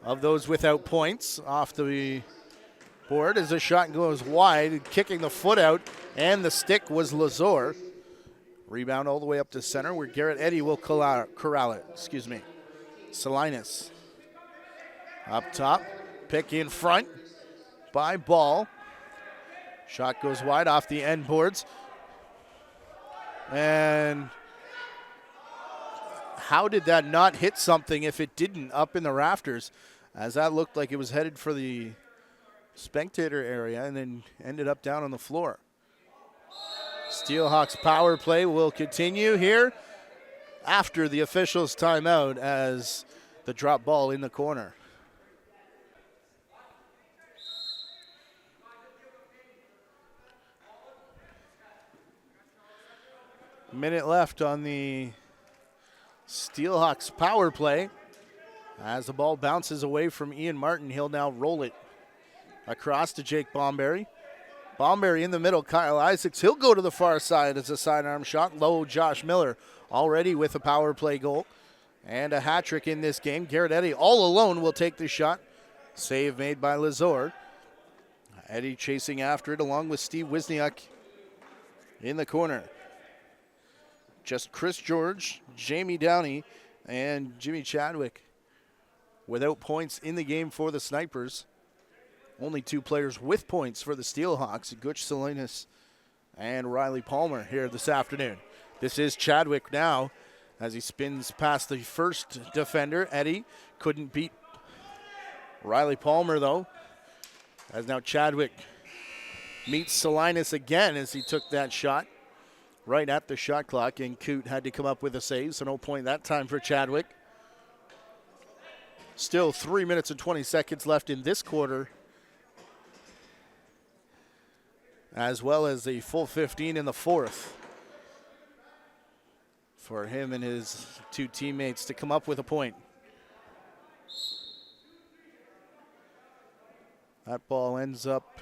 of those without points off the board as the shot goes wide, kicking the foot out, and the stick was Lazor. Rebound all the way up to center where Garrett Eddy will corral it. Salinas up top, pick in front by Ball. Shot goes wide off the end boards. And how did that not hit something if it didn't up in the rafters? As that looked like it was headed for the spectator area and then ended up down on the floor. Steelhawks power play will continue here after the officials' timeout as the drop ball in the corner. Minute left on the Steelhawks power play. As the ball bounces away from Ian Martin, he'll now roll it across to Jake Bomberry. Bomberry in the middle, Kyle Isaacs. He'll go to the far side as a sidearm shot. Low Josh Miller already with a power play goal and a hat trick in this game. Garrett Eddy all alone will take the shot. Save made by Lazor. Eddy chasing after it along with Steve Wisniak in the corner. Just Chris George, Jamie Downey, and Jimmy Chadwick without points in the game for the Snipers. Only 2 players with points for the Steelhawks, Gutch Salinas and Riley Palmer here this afternoon. This is Chadwick now as he spins past the first defender. Eddy couldn't beat Riley Palmer though, as now Chadwick meets Salinas again as he took that shot right at the shot clock, and Coote had to come up with a save, so no point that time for Chadwick. Still 3 minutes and 20 seconds left in this quarter, as well as a full 15 in the fourth for him and his 2 teammates to come up with a point. That ball ends up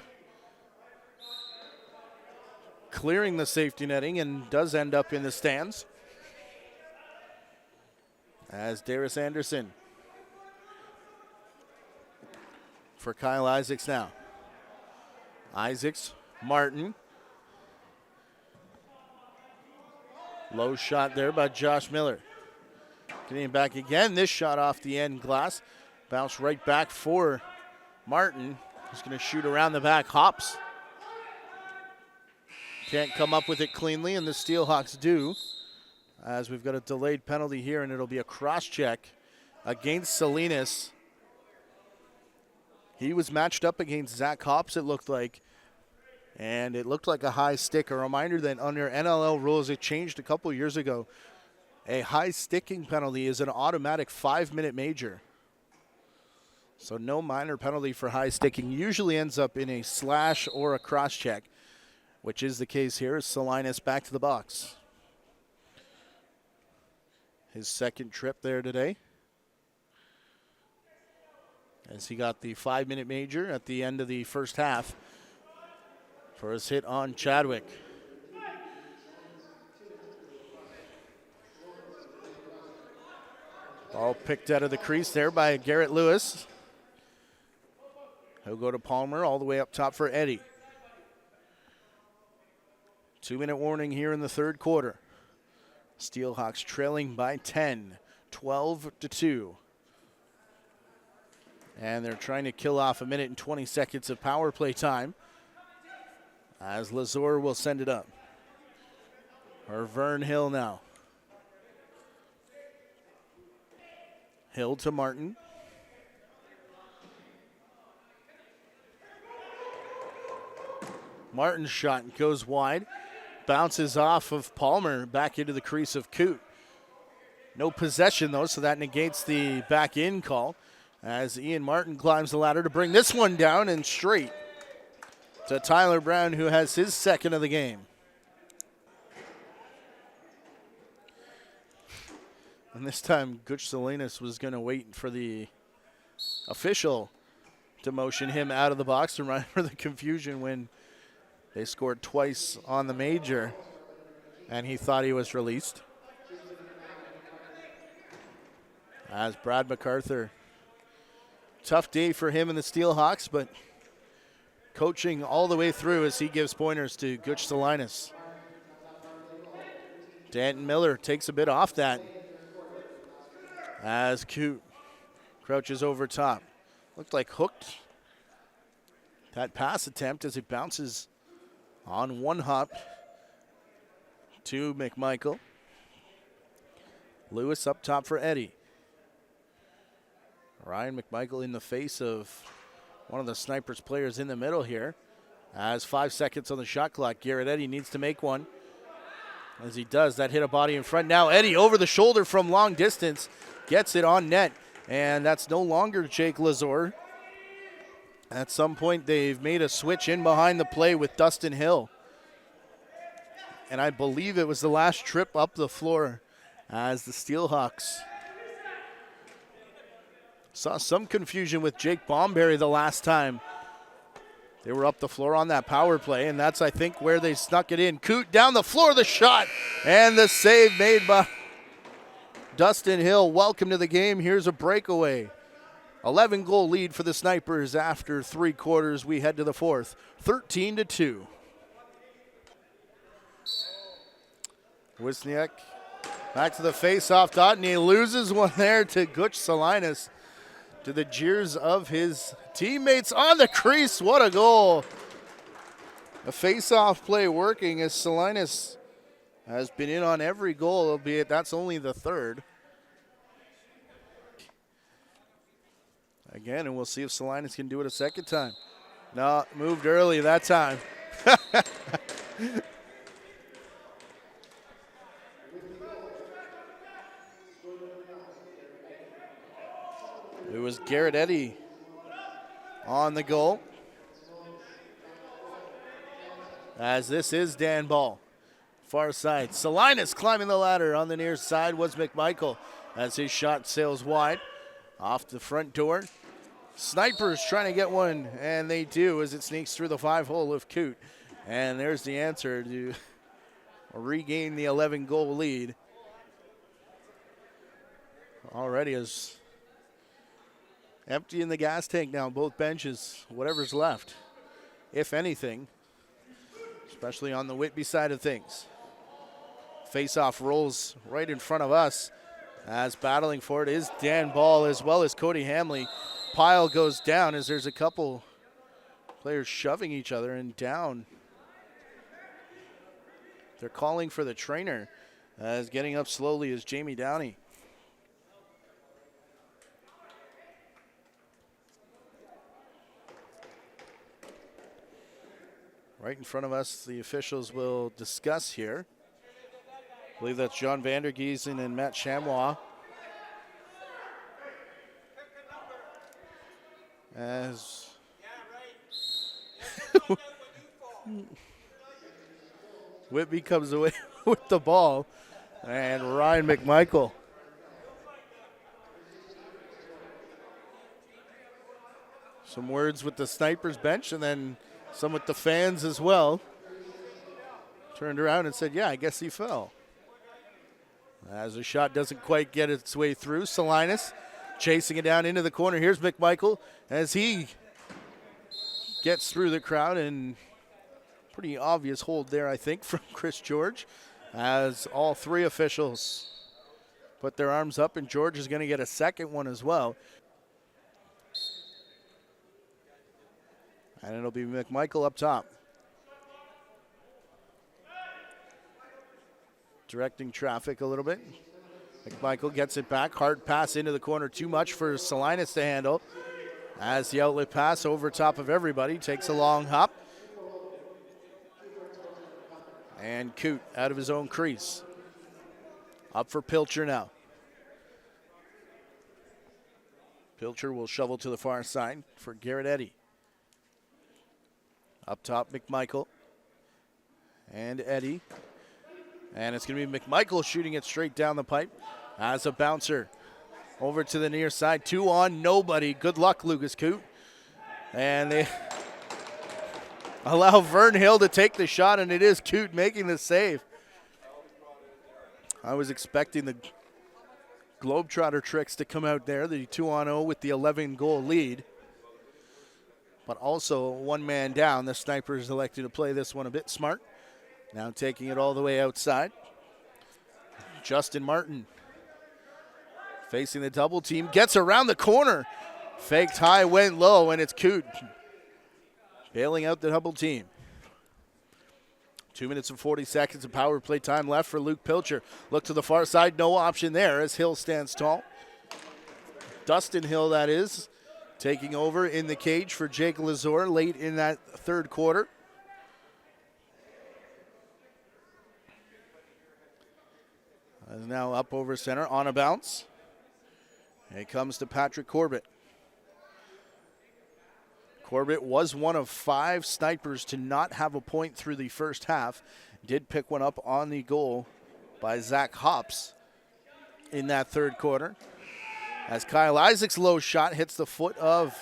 clearing the safety netting and does end up in the stands. As Darius Anderson for Kyle Isaacs now. Isaacs, Martin. Low shot there by Josh Miller. Getting back again. This shot off the end glass. Bounce right back for Martin. He's going to shoot around the back. Hops. Can't come up with it cleanly, and the Steelhawks do. As we've got a delayed penalty here, and it'll be a cross-check against Salinas. He was matched up against Zach Hops, it looked like. And it looked like a high stick. A reminder that under NLL rules, it changed a couple years ago. A high sticking penalty is an automatic 5-minute major. So no minor penalty for high sticking. Usually ends up in a slash or a cross check, which is the case here. Salinas back to the box. His second trip there today, as he got the 5-minute major at the end of the first half for his hit on Chadwick. Ball picked out of the crease there by Garrett Lewis. He'll go to Palmer all the way up top for Eddy. 2-minute warning here in the third quarter. Steelhawks trailing by 10, 12-2. And they're trying to kill off 1 minute and 20 seconds of power play time as Lazor will send it up. Or Vern Hill now. Hill to Martin. Martin's shot goes wide. Bounces off of Palmer back into the crease of Coote. No possession though, so that negates the back in call as Ian Martin climbs the ladder to bring this one down and straight to Tyler Brown, who has his second of the game. And this time, Gutch Salinas was going to wait for the official to motion him out of the box to remember the confusion when they scored twice on the major, and he thought he was released. As Brad MacArthur, tough day for him and the Steelhawks, but coaching all the way through as he gives pointers to Gutch Salinas. Danton Miller takes a bit off that as Coote crouches over top. Looked like hooked that pass attempt as it bounces on one hop to McMichael. Lewis up top for Eddie. Ryan McMichael in the face of one of the Snipers players in the middle here. As 5 seconds on the shot clock, Garrett Eddie needs to make one. As he does, that hit a body in front. Now Eddie over the shoulder from long distance, gets it on net, and that's no longer Jake Lazor. At some point, they've made a switch in behind the play with Dustin Hill. And I believe it was the last trip up the floor as the Steelhawks saw some confusion with Jake Bomberry the last time they were up the floor on that power play, and that's, I think, where they snuck it in. Coote down the floor, the shot, and the save made by Dustin Hill. Welcome to the game. Here's a breakaway. 11-goal lead for the Snipers after 3 quarters. We head to the fourth, 13-2. Wisniak back to the face-off dot, and he loses one there to Gutch Salinas, to the jeers of his teammates on the crease. What a goal. A face-off play working as Salinas has been in on every goal, albeit that's only the third. Again, and we'll see if Salinas can do it a second time. No, moved early that time. It was Garrett Eddie on the goal. As this is Dan Ball. Far side. Salinas climbing the ladder on the near side was McMichael as his shot sails wide off the front door. Snipers trying to get one, and they do as it sneaks through the 5-hole of Coote. And there's the answer to regain the 11-goal lead. Already is empty in the gas tank now, both benches, whatever's left, if anything, especially on the Whitby side of things. Face-off rolls right in front of us as battling for it is Dan Ball as well as Cody Hamley. Pile goes down as there's a couple players shoving each other and down. They're calling for the trainer as getting up slowly is Jamie Downey. Right in front of us, the officials will discuss here. I believe that's John Vandergiesen and Matt Chamois. As Whitby comes away with the ball, and Ryan McMichael. Some words with the Snipers bench and then some with the fans as well. Turned around and said, yeah, I guess he fell. As the shot doesn't quite get its way through, Salinas chasing it down into the corner. Here's McMichael as he gets through the crowd, and pretty obvious hold there, I think, from Chris George, as all 3 officials put their arms up, and George is going to get a second one as well. And it'll be McMichael up top. directing traffic a little bit. McMichael gets it back. Hard pass into the corner. Too much for Salinas to handle. As the outlet pass over top of everybody. Takes a long hop. And Coote out of his own crease. Up for Pilcher now. Pilcher will shovel to the far side for Garrett Eddy. Up top, McMichael. And Eddy. And it's going to be McMichael shooting it straight down the pipe as a bouncer. Over to the near side. 2 on, nobody. Good luck, Lucas Coote. And they allow Vern Hill to take the shot, and it is Coote making the save. I was expecting the Globetrotter tricks to come out there. The 2-on-0 with the 11-goal lead. But also one man down. The Snipers elected to play this one a bit smart. Now taking it all the way outside. Justin Martin facing the double team. Gets around the corner. Faked high, went low, and it's Coote bailing out the double team. 2 minutes and 40 seconds of power play time left for Luke Pilcher. Look to the far side, no option there as Hill stands tall. Dustin Hill, that is, taking over in the cage for Jake Lazor late in that third quarter. Is now up over center on a bounce. It comes to Patrick Corbett. Corbett was one of 5 Snipers to not have a point through the first half. Did pick one up on the goal by Zach Hops in that third quarter. As Kyle Isaac's low shot hits the foot of,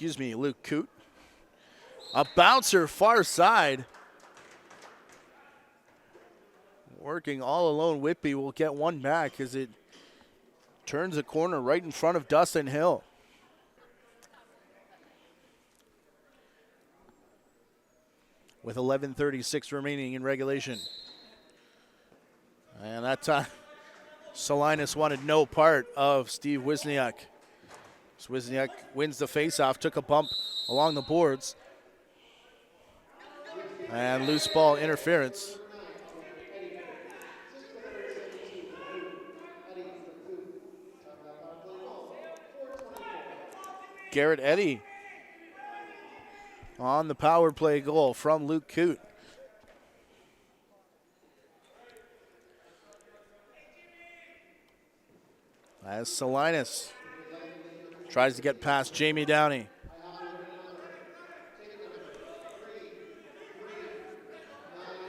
Luke Coote. A bouncer far side. Working all alone, Whitby will get one back as it turns a corner right in front of Dustin Hill. With 11:36 remaining in regulation. And that time, Salinas wanted no part of Steve Wisniak. Wisniak wins the faceoff, took a bump along the boards. And loose ball interference. Garrett Eddy on the power play goal from Luke Coote. As Salinas tries to get past Jamie Downey.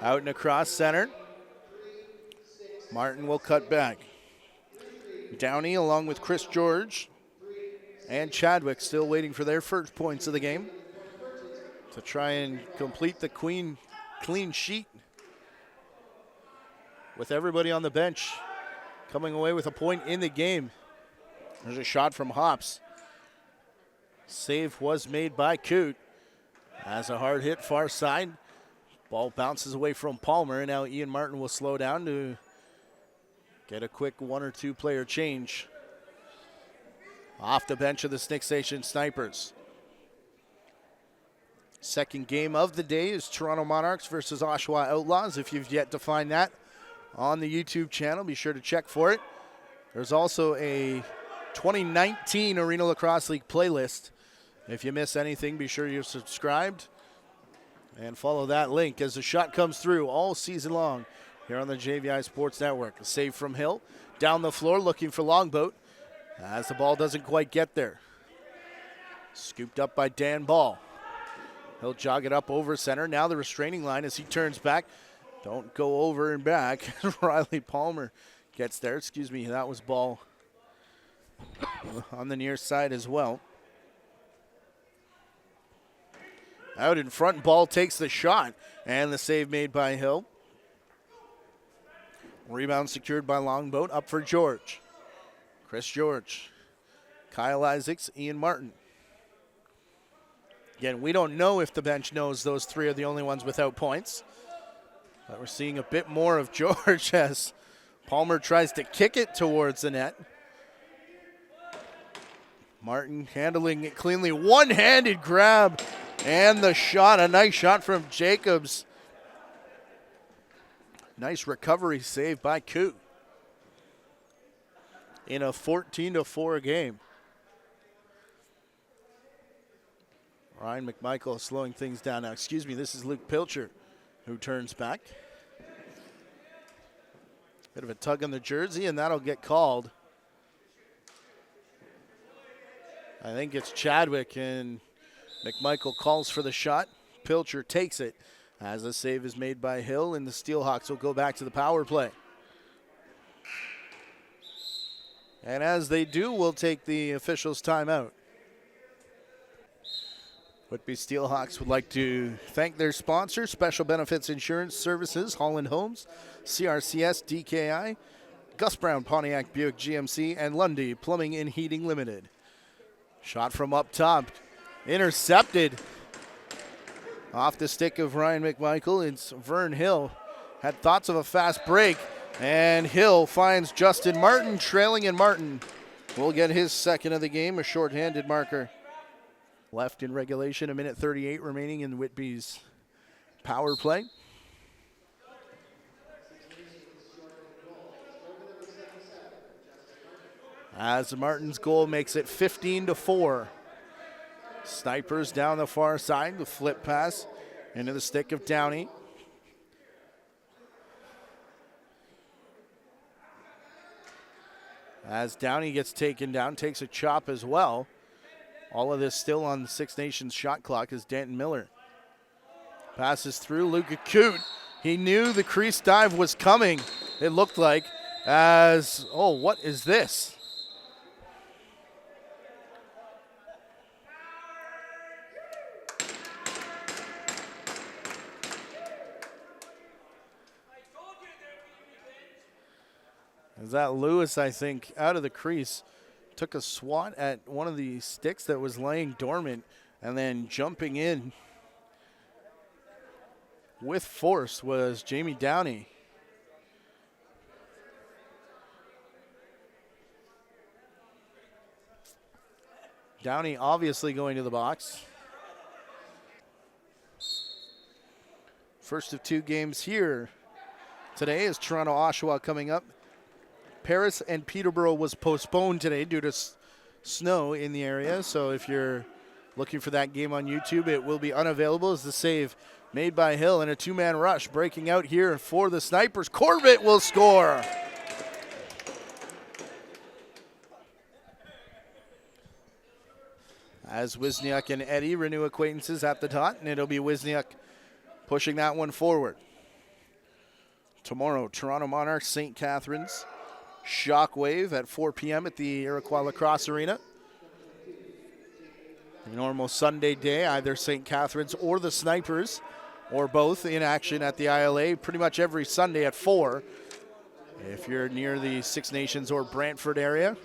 Out and across center. Martin will cut back. Downey along with Chris George and Chadwick still waiting for their first points of the game to try and complete the clean sheet with everybody on the bench coming away with a point in the game. There's a shot from Hops. Save was made by Coote. As a hard hit far side. Ball bounces away from Palmer, and now Ian Martin will slow down to get a quick 1 or 2 player change. Off the bench of the Snick Station Snipers. Second game of the day is Toronto Monarchs versus Oshawa Outlaws. If you've yet to find that on the YouTube channel, be sure to check for it. There's also a 2019 Arena Lacrosse League playlist. If you miss anything, be sure you're subscribed and follow that link as the shot comes through all season long here on the JVI Sports Network. A save from Hill. Down the floor looking for Longboat as the ball doesn't quite get there. Scooped up by Dan Ball. He'll jog it up over center. Now the restraining line as he turns back. Don't go over and back. Riley Palmer gets there. That was Ball on the near side as well. Out in front, Ball takes the shot. And the save made by Hill. Rebound secured by Longboat. Up for George. Chris George. Kyle Isaacs, Ian Martin. Again, we don't know if the bench knows those 3 are the only ones without points. But we're seeing a bit more of George as Palmer tries to kick it towards the net. Martin handling it cleanly. One-handed grab and the shot. A nice shot from Jacobs. Nice recovery save by Coot in a 14-4 game. Ryan McMichael slowing things down now. Excuse me, this is Luke Pilcher who turns back. Bit of a tug on the jersey, and that'll get called. I think it's Chadwick, and McMichael calls for the shot. Pilcher takes it as the save is made by Hill, and the Steelhawks will go back to the power play. And as they do, we'll take the officials' timeout. Whitby Steelhawks would like to thank their sponsors, Special Benefits Insurance Services, Holland Homes, CRCS, DKI, Gus Brown, Pontiac Buick GMC, and Lundy Plumbing and Heating Limited. Shot from up top, intercepted off the stick of Ryan McMichael. It's Vern Hill. Had thoughts of a fast break, and Hill finds Justin Martin trailing, and Martin will get his second of the game, a shorthanded marker. Left in regulation, a minute 38 remaining in Whitby's power play. As Martin's goal makes it 15-4. Snipers down the far side, the flip pass into the stick of Downey. As Downey gets taken down, takes a chop as well. All of this still on the Six Nations shot clock as Danton Miller passes through. Luka Coot, he knew the crease dive was coming, it looked like, as, oh, what is this? Is that Lewis, I think, out of the crease? Took a swat at one of the sticks that was laying dormant, and then jumping in with force was Jamie Downey. Downey obviously going to the box. First of two games here today is Toronto-Oshawa coming up. Paris and Peterborough was postponed today due to snow in the area. So if you're looking for that game on YouTube, it will be unavailable as the save made by Hill and a two-man rush breaking out here for the Snipers. Corbett will score. As Wisniuk and Eddy renew acquaintances at the dot, and it'll be Wisniuk pushing that one forward. Tomorrow, Toronto Monarchs, St. Catharines. Shockwave at 4 p.m. at the Iroquois Lacrosse Arena. A normal Sunday day, either St. Catharines or the Snipers, or both, in action at the ILA pretty much every Sunday at 4. If you're near the Six Nations or Brantford area.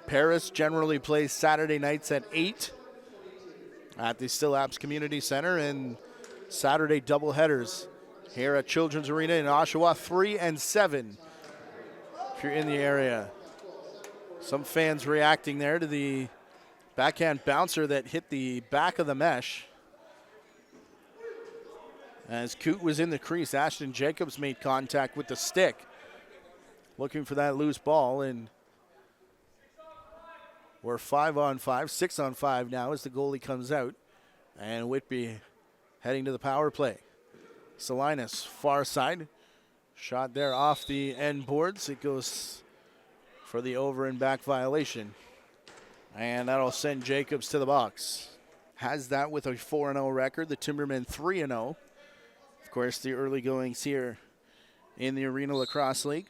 Paris generally plays Saturday nights at 8 at the Steelhawks Community Center, and Saturday doubleheaders here at Children's Arena in Oshawa, 3 and 7 if you're in the area. Some fans reacting there to the backhand bouncer that hit the back of the mesh. As Coot was in the crease, Ashton Jacobs made contact with the stick, looking for that loose ball, and we're 5-on-5, 6-on-5 now as the goalie comes out, and Whitby heading to the power play. Salinas, far side. Shot there off the end boards. It goes for the over and back violation. And that'll send Jacobs to the box. Has that with a 4-0 record. The Timbermen 3-0. Of course, the early goings here in the Arena Lacrosse League.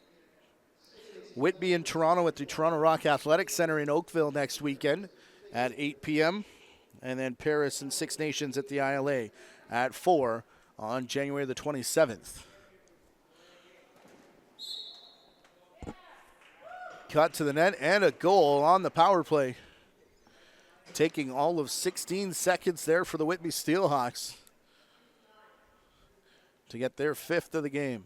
Whitby and Toronto at the Toronto Rock Athletic Center in Oakville next weekend at 8 p.m. And then Paris and Six Nations at the ILA at 4 on January the 27th. Cut to the net and a goal on the power play. Taking all of 16 seconds there for the Whitby Steelhawks to get their 5th of the game.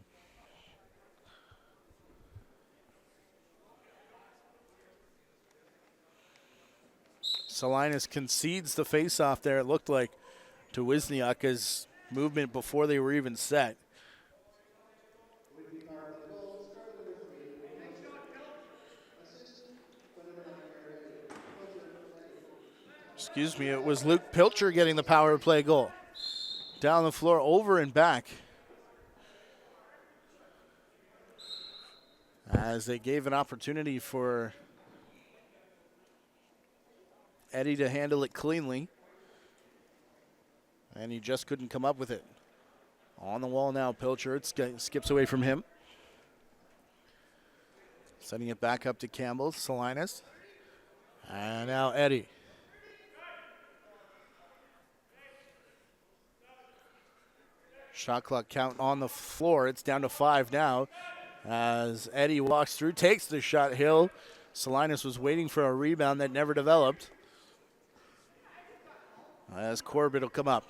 Salinas concedes the faceoff there, it looked like, to Wisniuk as movement before they were even set. Excuse me, it was Luke Pilcher getting the power play goal. Down the floor, over and back. As they gave an opportunity for Eddie to handle it cleanly. And he just couldn't come up with it. On the wall now, Pilcher. It skips away from him. Sending it back up to Campbell, Salinas. And now Eddie. Shot clock count on the floor. It's down to 5 now. As Eddie walks through, takes the shot. Hill. Salinas was waiting for a rebound that never developed. As Corbett will come up.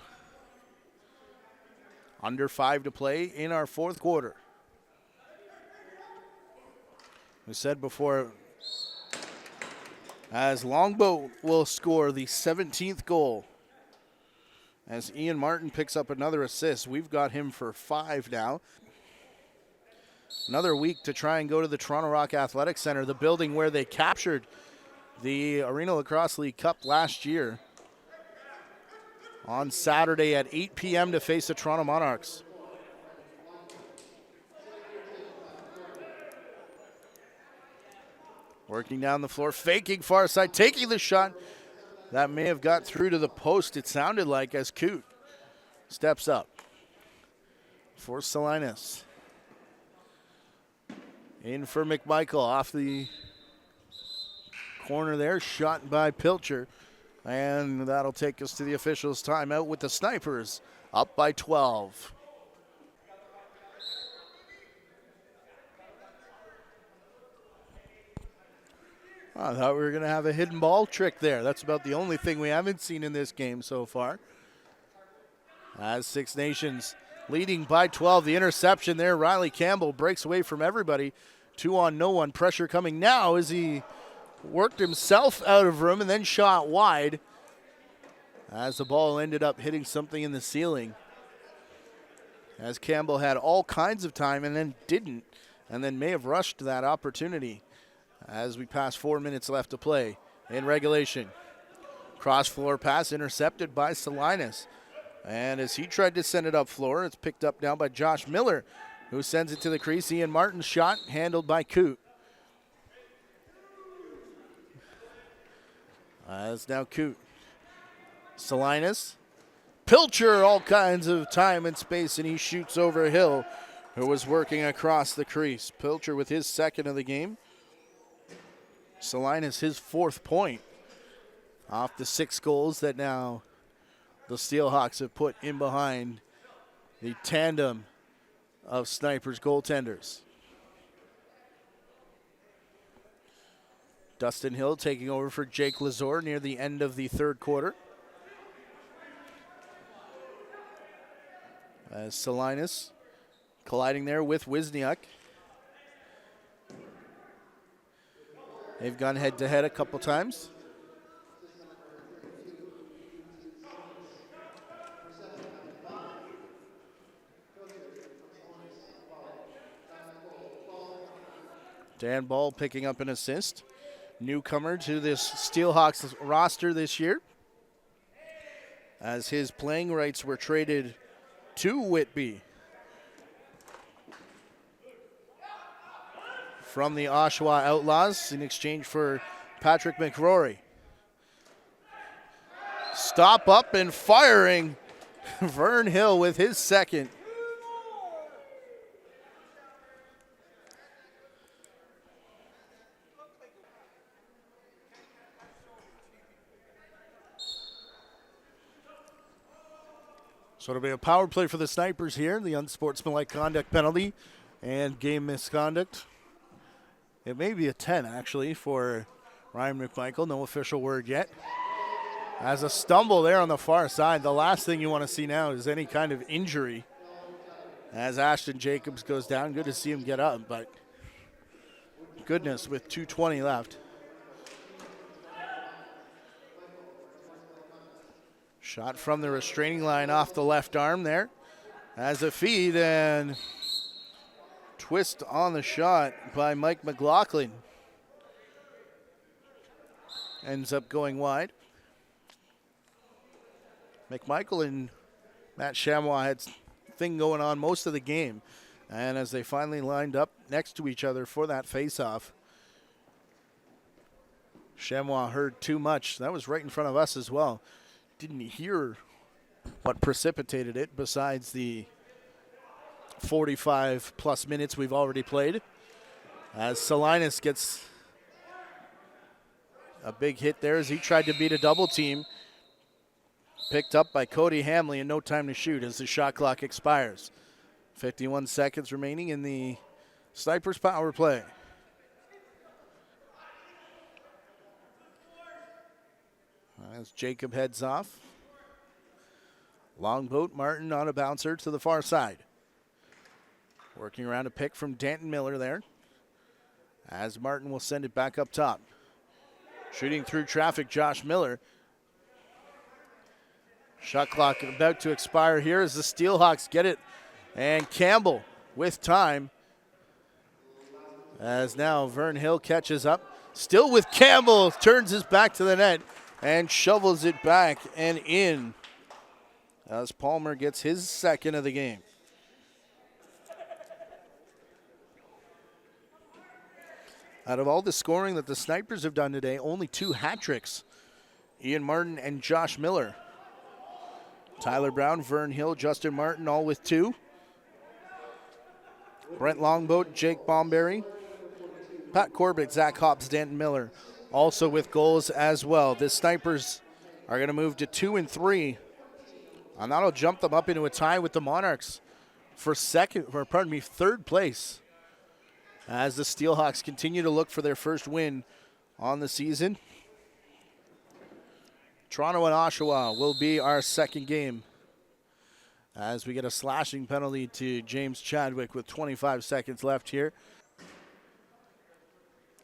Under 5 to play in our fourth quarter. We said before, as Longboat will score the 17th goal. As Ian Martin picks up another assist. We've got him for 5 now. Another week to try and go to the Toronto Rock Athletic Center, the building where they captured the Arena Lacrosse League Cup last year, on Saturday at 8 p.m. to face the Toronto Monarchs. Working down the floor, faking far side, taking the shot. That may have got through to the post, it sounded like, as Coot steps up for Salinas. In for McMichael, off the corner there, shot by Pilcher. And that'll take us to the officials' timeout with the Snipers up by 12. I thought we were going to have a hidden ball trick there. That's about the only thing we haven't seen in this game so far. As Six Nations leading by 12. The interception there. Riley Campbell breaks away from everybody. 2 on no one. Pressure coming now as he worked himself out of room and then shot wide. As the ball ended up hitting something in the ceiling. As Campbell had all kinds of time and then didn't. And then may have rushed that opportunity. As we pass 4 minutes left to play in regulation. Cross floor pass intercepted by Salinas. And as he tried to send it up floor, it's picked up now by Josh Miller, who sends it to the crease. Ian Martin's shot handled by Coot. As now Coot. Salinas. Pilcher, all kinds of time and space, and he shoots over Hill, who was working across the crease. Pilcher with his second of the game. Salinas his 4th point off the 6 goals that now the Steelhawks have put in behind the tandem of Snipers goaltenders. Dustin Hill taking over for Jake Lazor near the end of the 3rd quarter. As Salinas colliding there with Wisniuk. They've gone head-to-head a couple times. Dan Ball picking up an assist. Newcomer to this Steelhawks roster this year, as his playing rights were traded to Whitby from the Oshawa Outlaws in exchange for Patrick McRory. Stop up and firing. Vern Hill with his second. So it'll be a power play for the Snipers here. The unsportsmanlike conduct penalty and game misconduct. It may be a 10, actually, for Ryan McMichael. No official word yet. As a stumble there on the far side. The last thing you want to see now is any kind of injury. As Ashton Jacobs goes down. Good to see him get up, but goodness, with 2:20 left. Shot from the restraining line off the left arm there. As a feed and twist on the shot by Mike McLaughlin. Ends up going wide. McMichael and Matt Chamois had a thing going on most of the game. And as they finally lined up next to each other for that face-off, Chamois heard too much. That was right in front of us as well. Didn't hear what precipitated it besides the 45-plus minutes we've already played. As Salinas gets a big hit there as he tried to beat a double team. Picked up by Cody Hamley and no time to shoot as the shot clock expires. 51 seconds remaining in the Snipers power play. As Jacob heads off. Longboat Martin on a bouncer to the far side. Working around a pick from Danton Miller there. As Martin will send it back up top. Shooting through traffic, Josh Miller. Shot clock about to expire here as the Steelhawks get it. And Campbell with time. As now Vern Hill catches up. Still with Campbell. Turns his back to the net and shovels it back and in. As Palmer gets his second of the game. Out of all the scoring that the Snipers have done today, only 2 hat tricks. Ian Martin and Josh Miller. Tyler Brown, Vern Hill, Justin Martin, all with 2. Brent Longboat, Jake Bomberry, Pat Corbett, Zach Hobbs, Danton Miller, also with goals as well. The Snipers are going to move to 2 and 3, and that'll jump them up into a tie with the Monarchs for third place. As the Steelhawks continue to look for their first win on the season. Toronto and Oshawa will be our second game as we get a slashing penalty to James Chadwick with 25 seconds left here.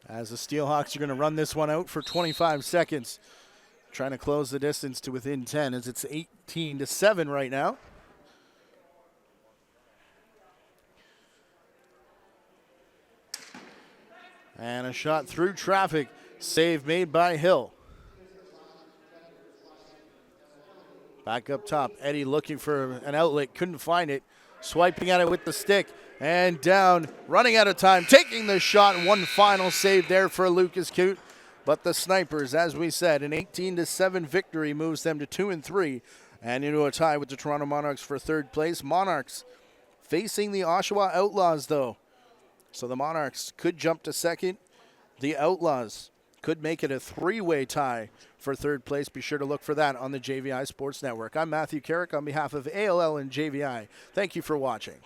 As the Steelhawks are going to run this one out for 25 seconds, trying to close the distance to within 10 as it's 18-7 right now. And a shot through traffic. Save made by Hill. Back up top. Eddie looking for an outlet. Couldn't find it. Swiping at it with the stick. And down. Running out of time. Taking the shot. One final save there for Lucas Coote. But the Snipers, as we said, an 18-7 victory moves them to 2 and 3. And into a tie with the Toronto Monarchs for third place. Monarchs facing the Oshawa Outlaws, though. So the Monarchs could jump to second. The Outlaws could make it a 3-way tie for third place. Be sure to look for that on the JVI Sports Network. I'm Matthew Carrick on behalf of ALL and JVI. Thank you for watching.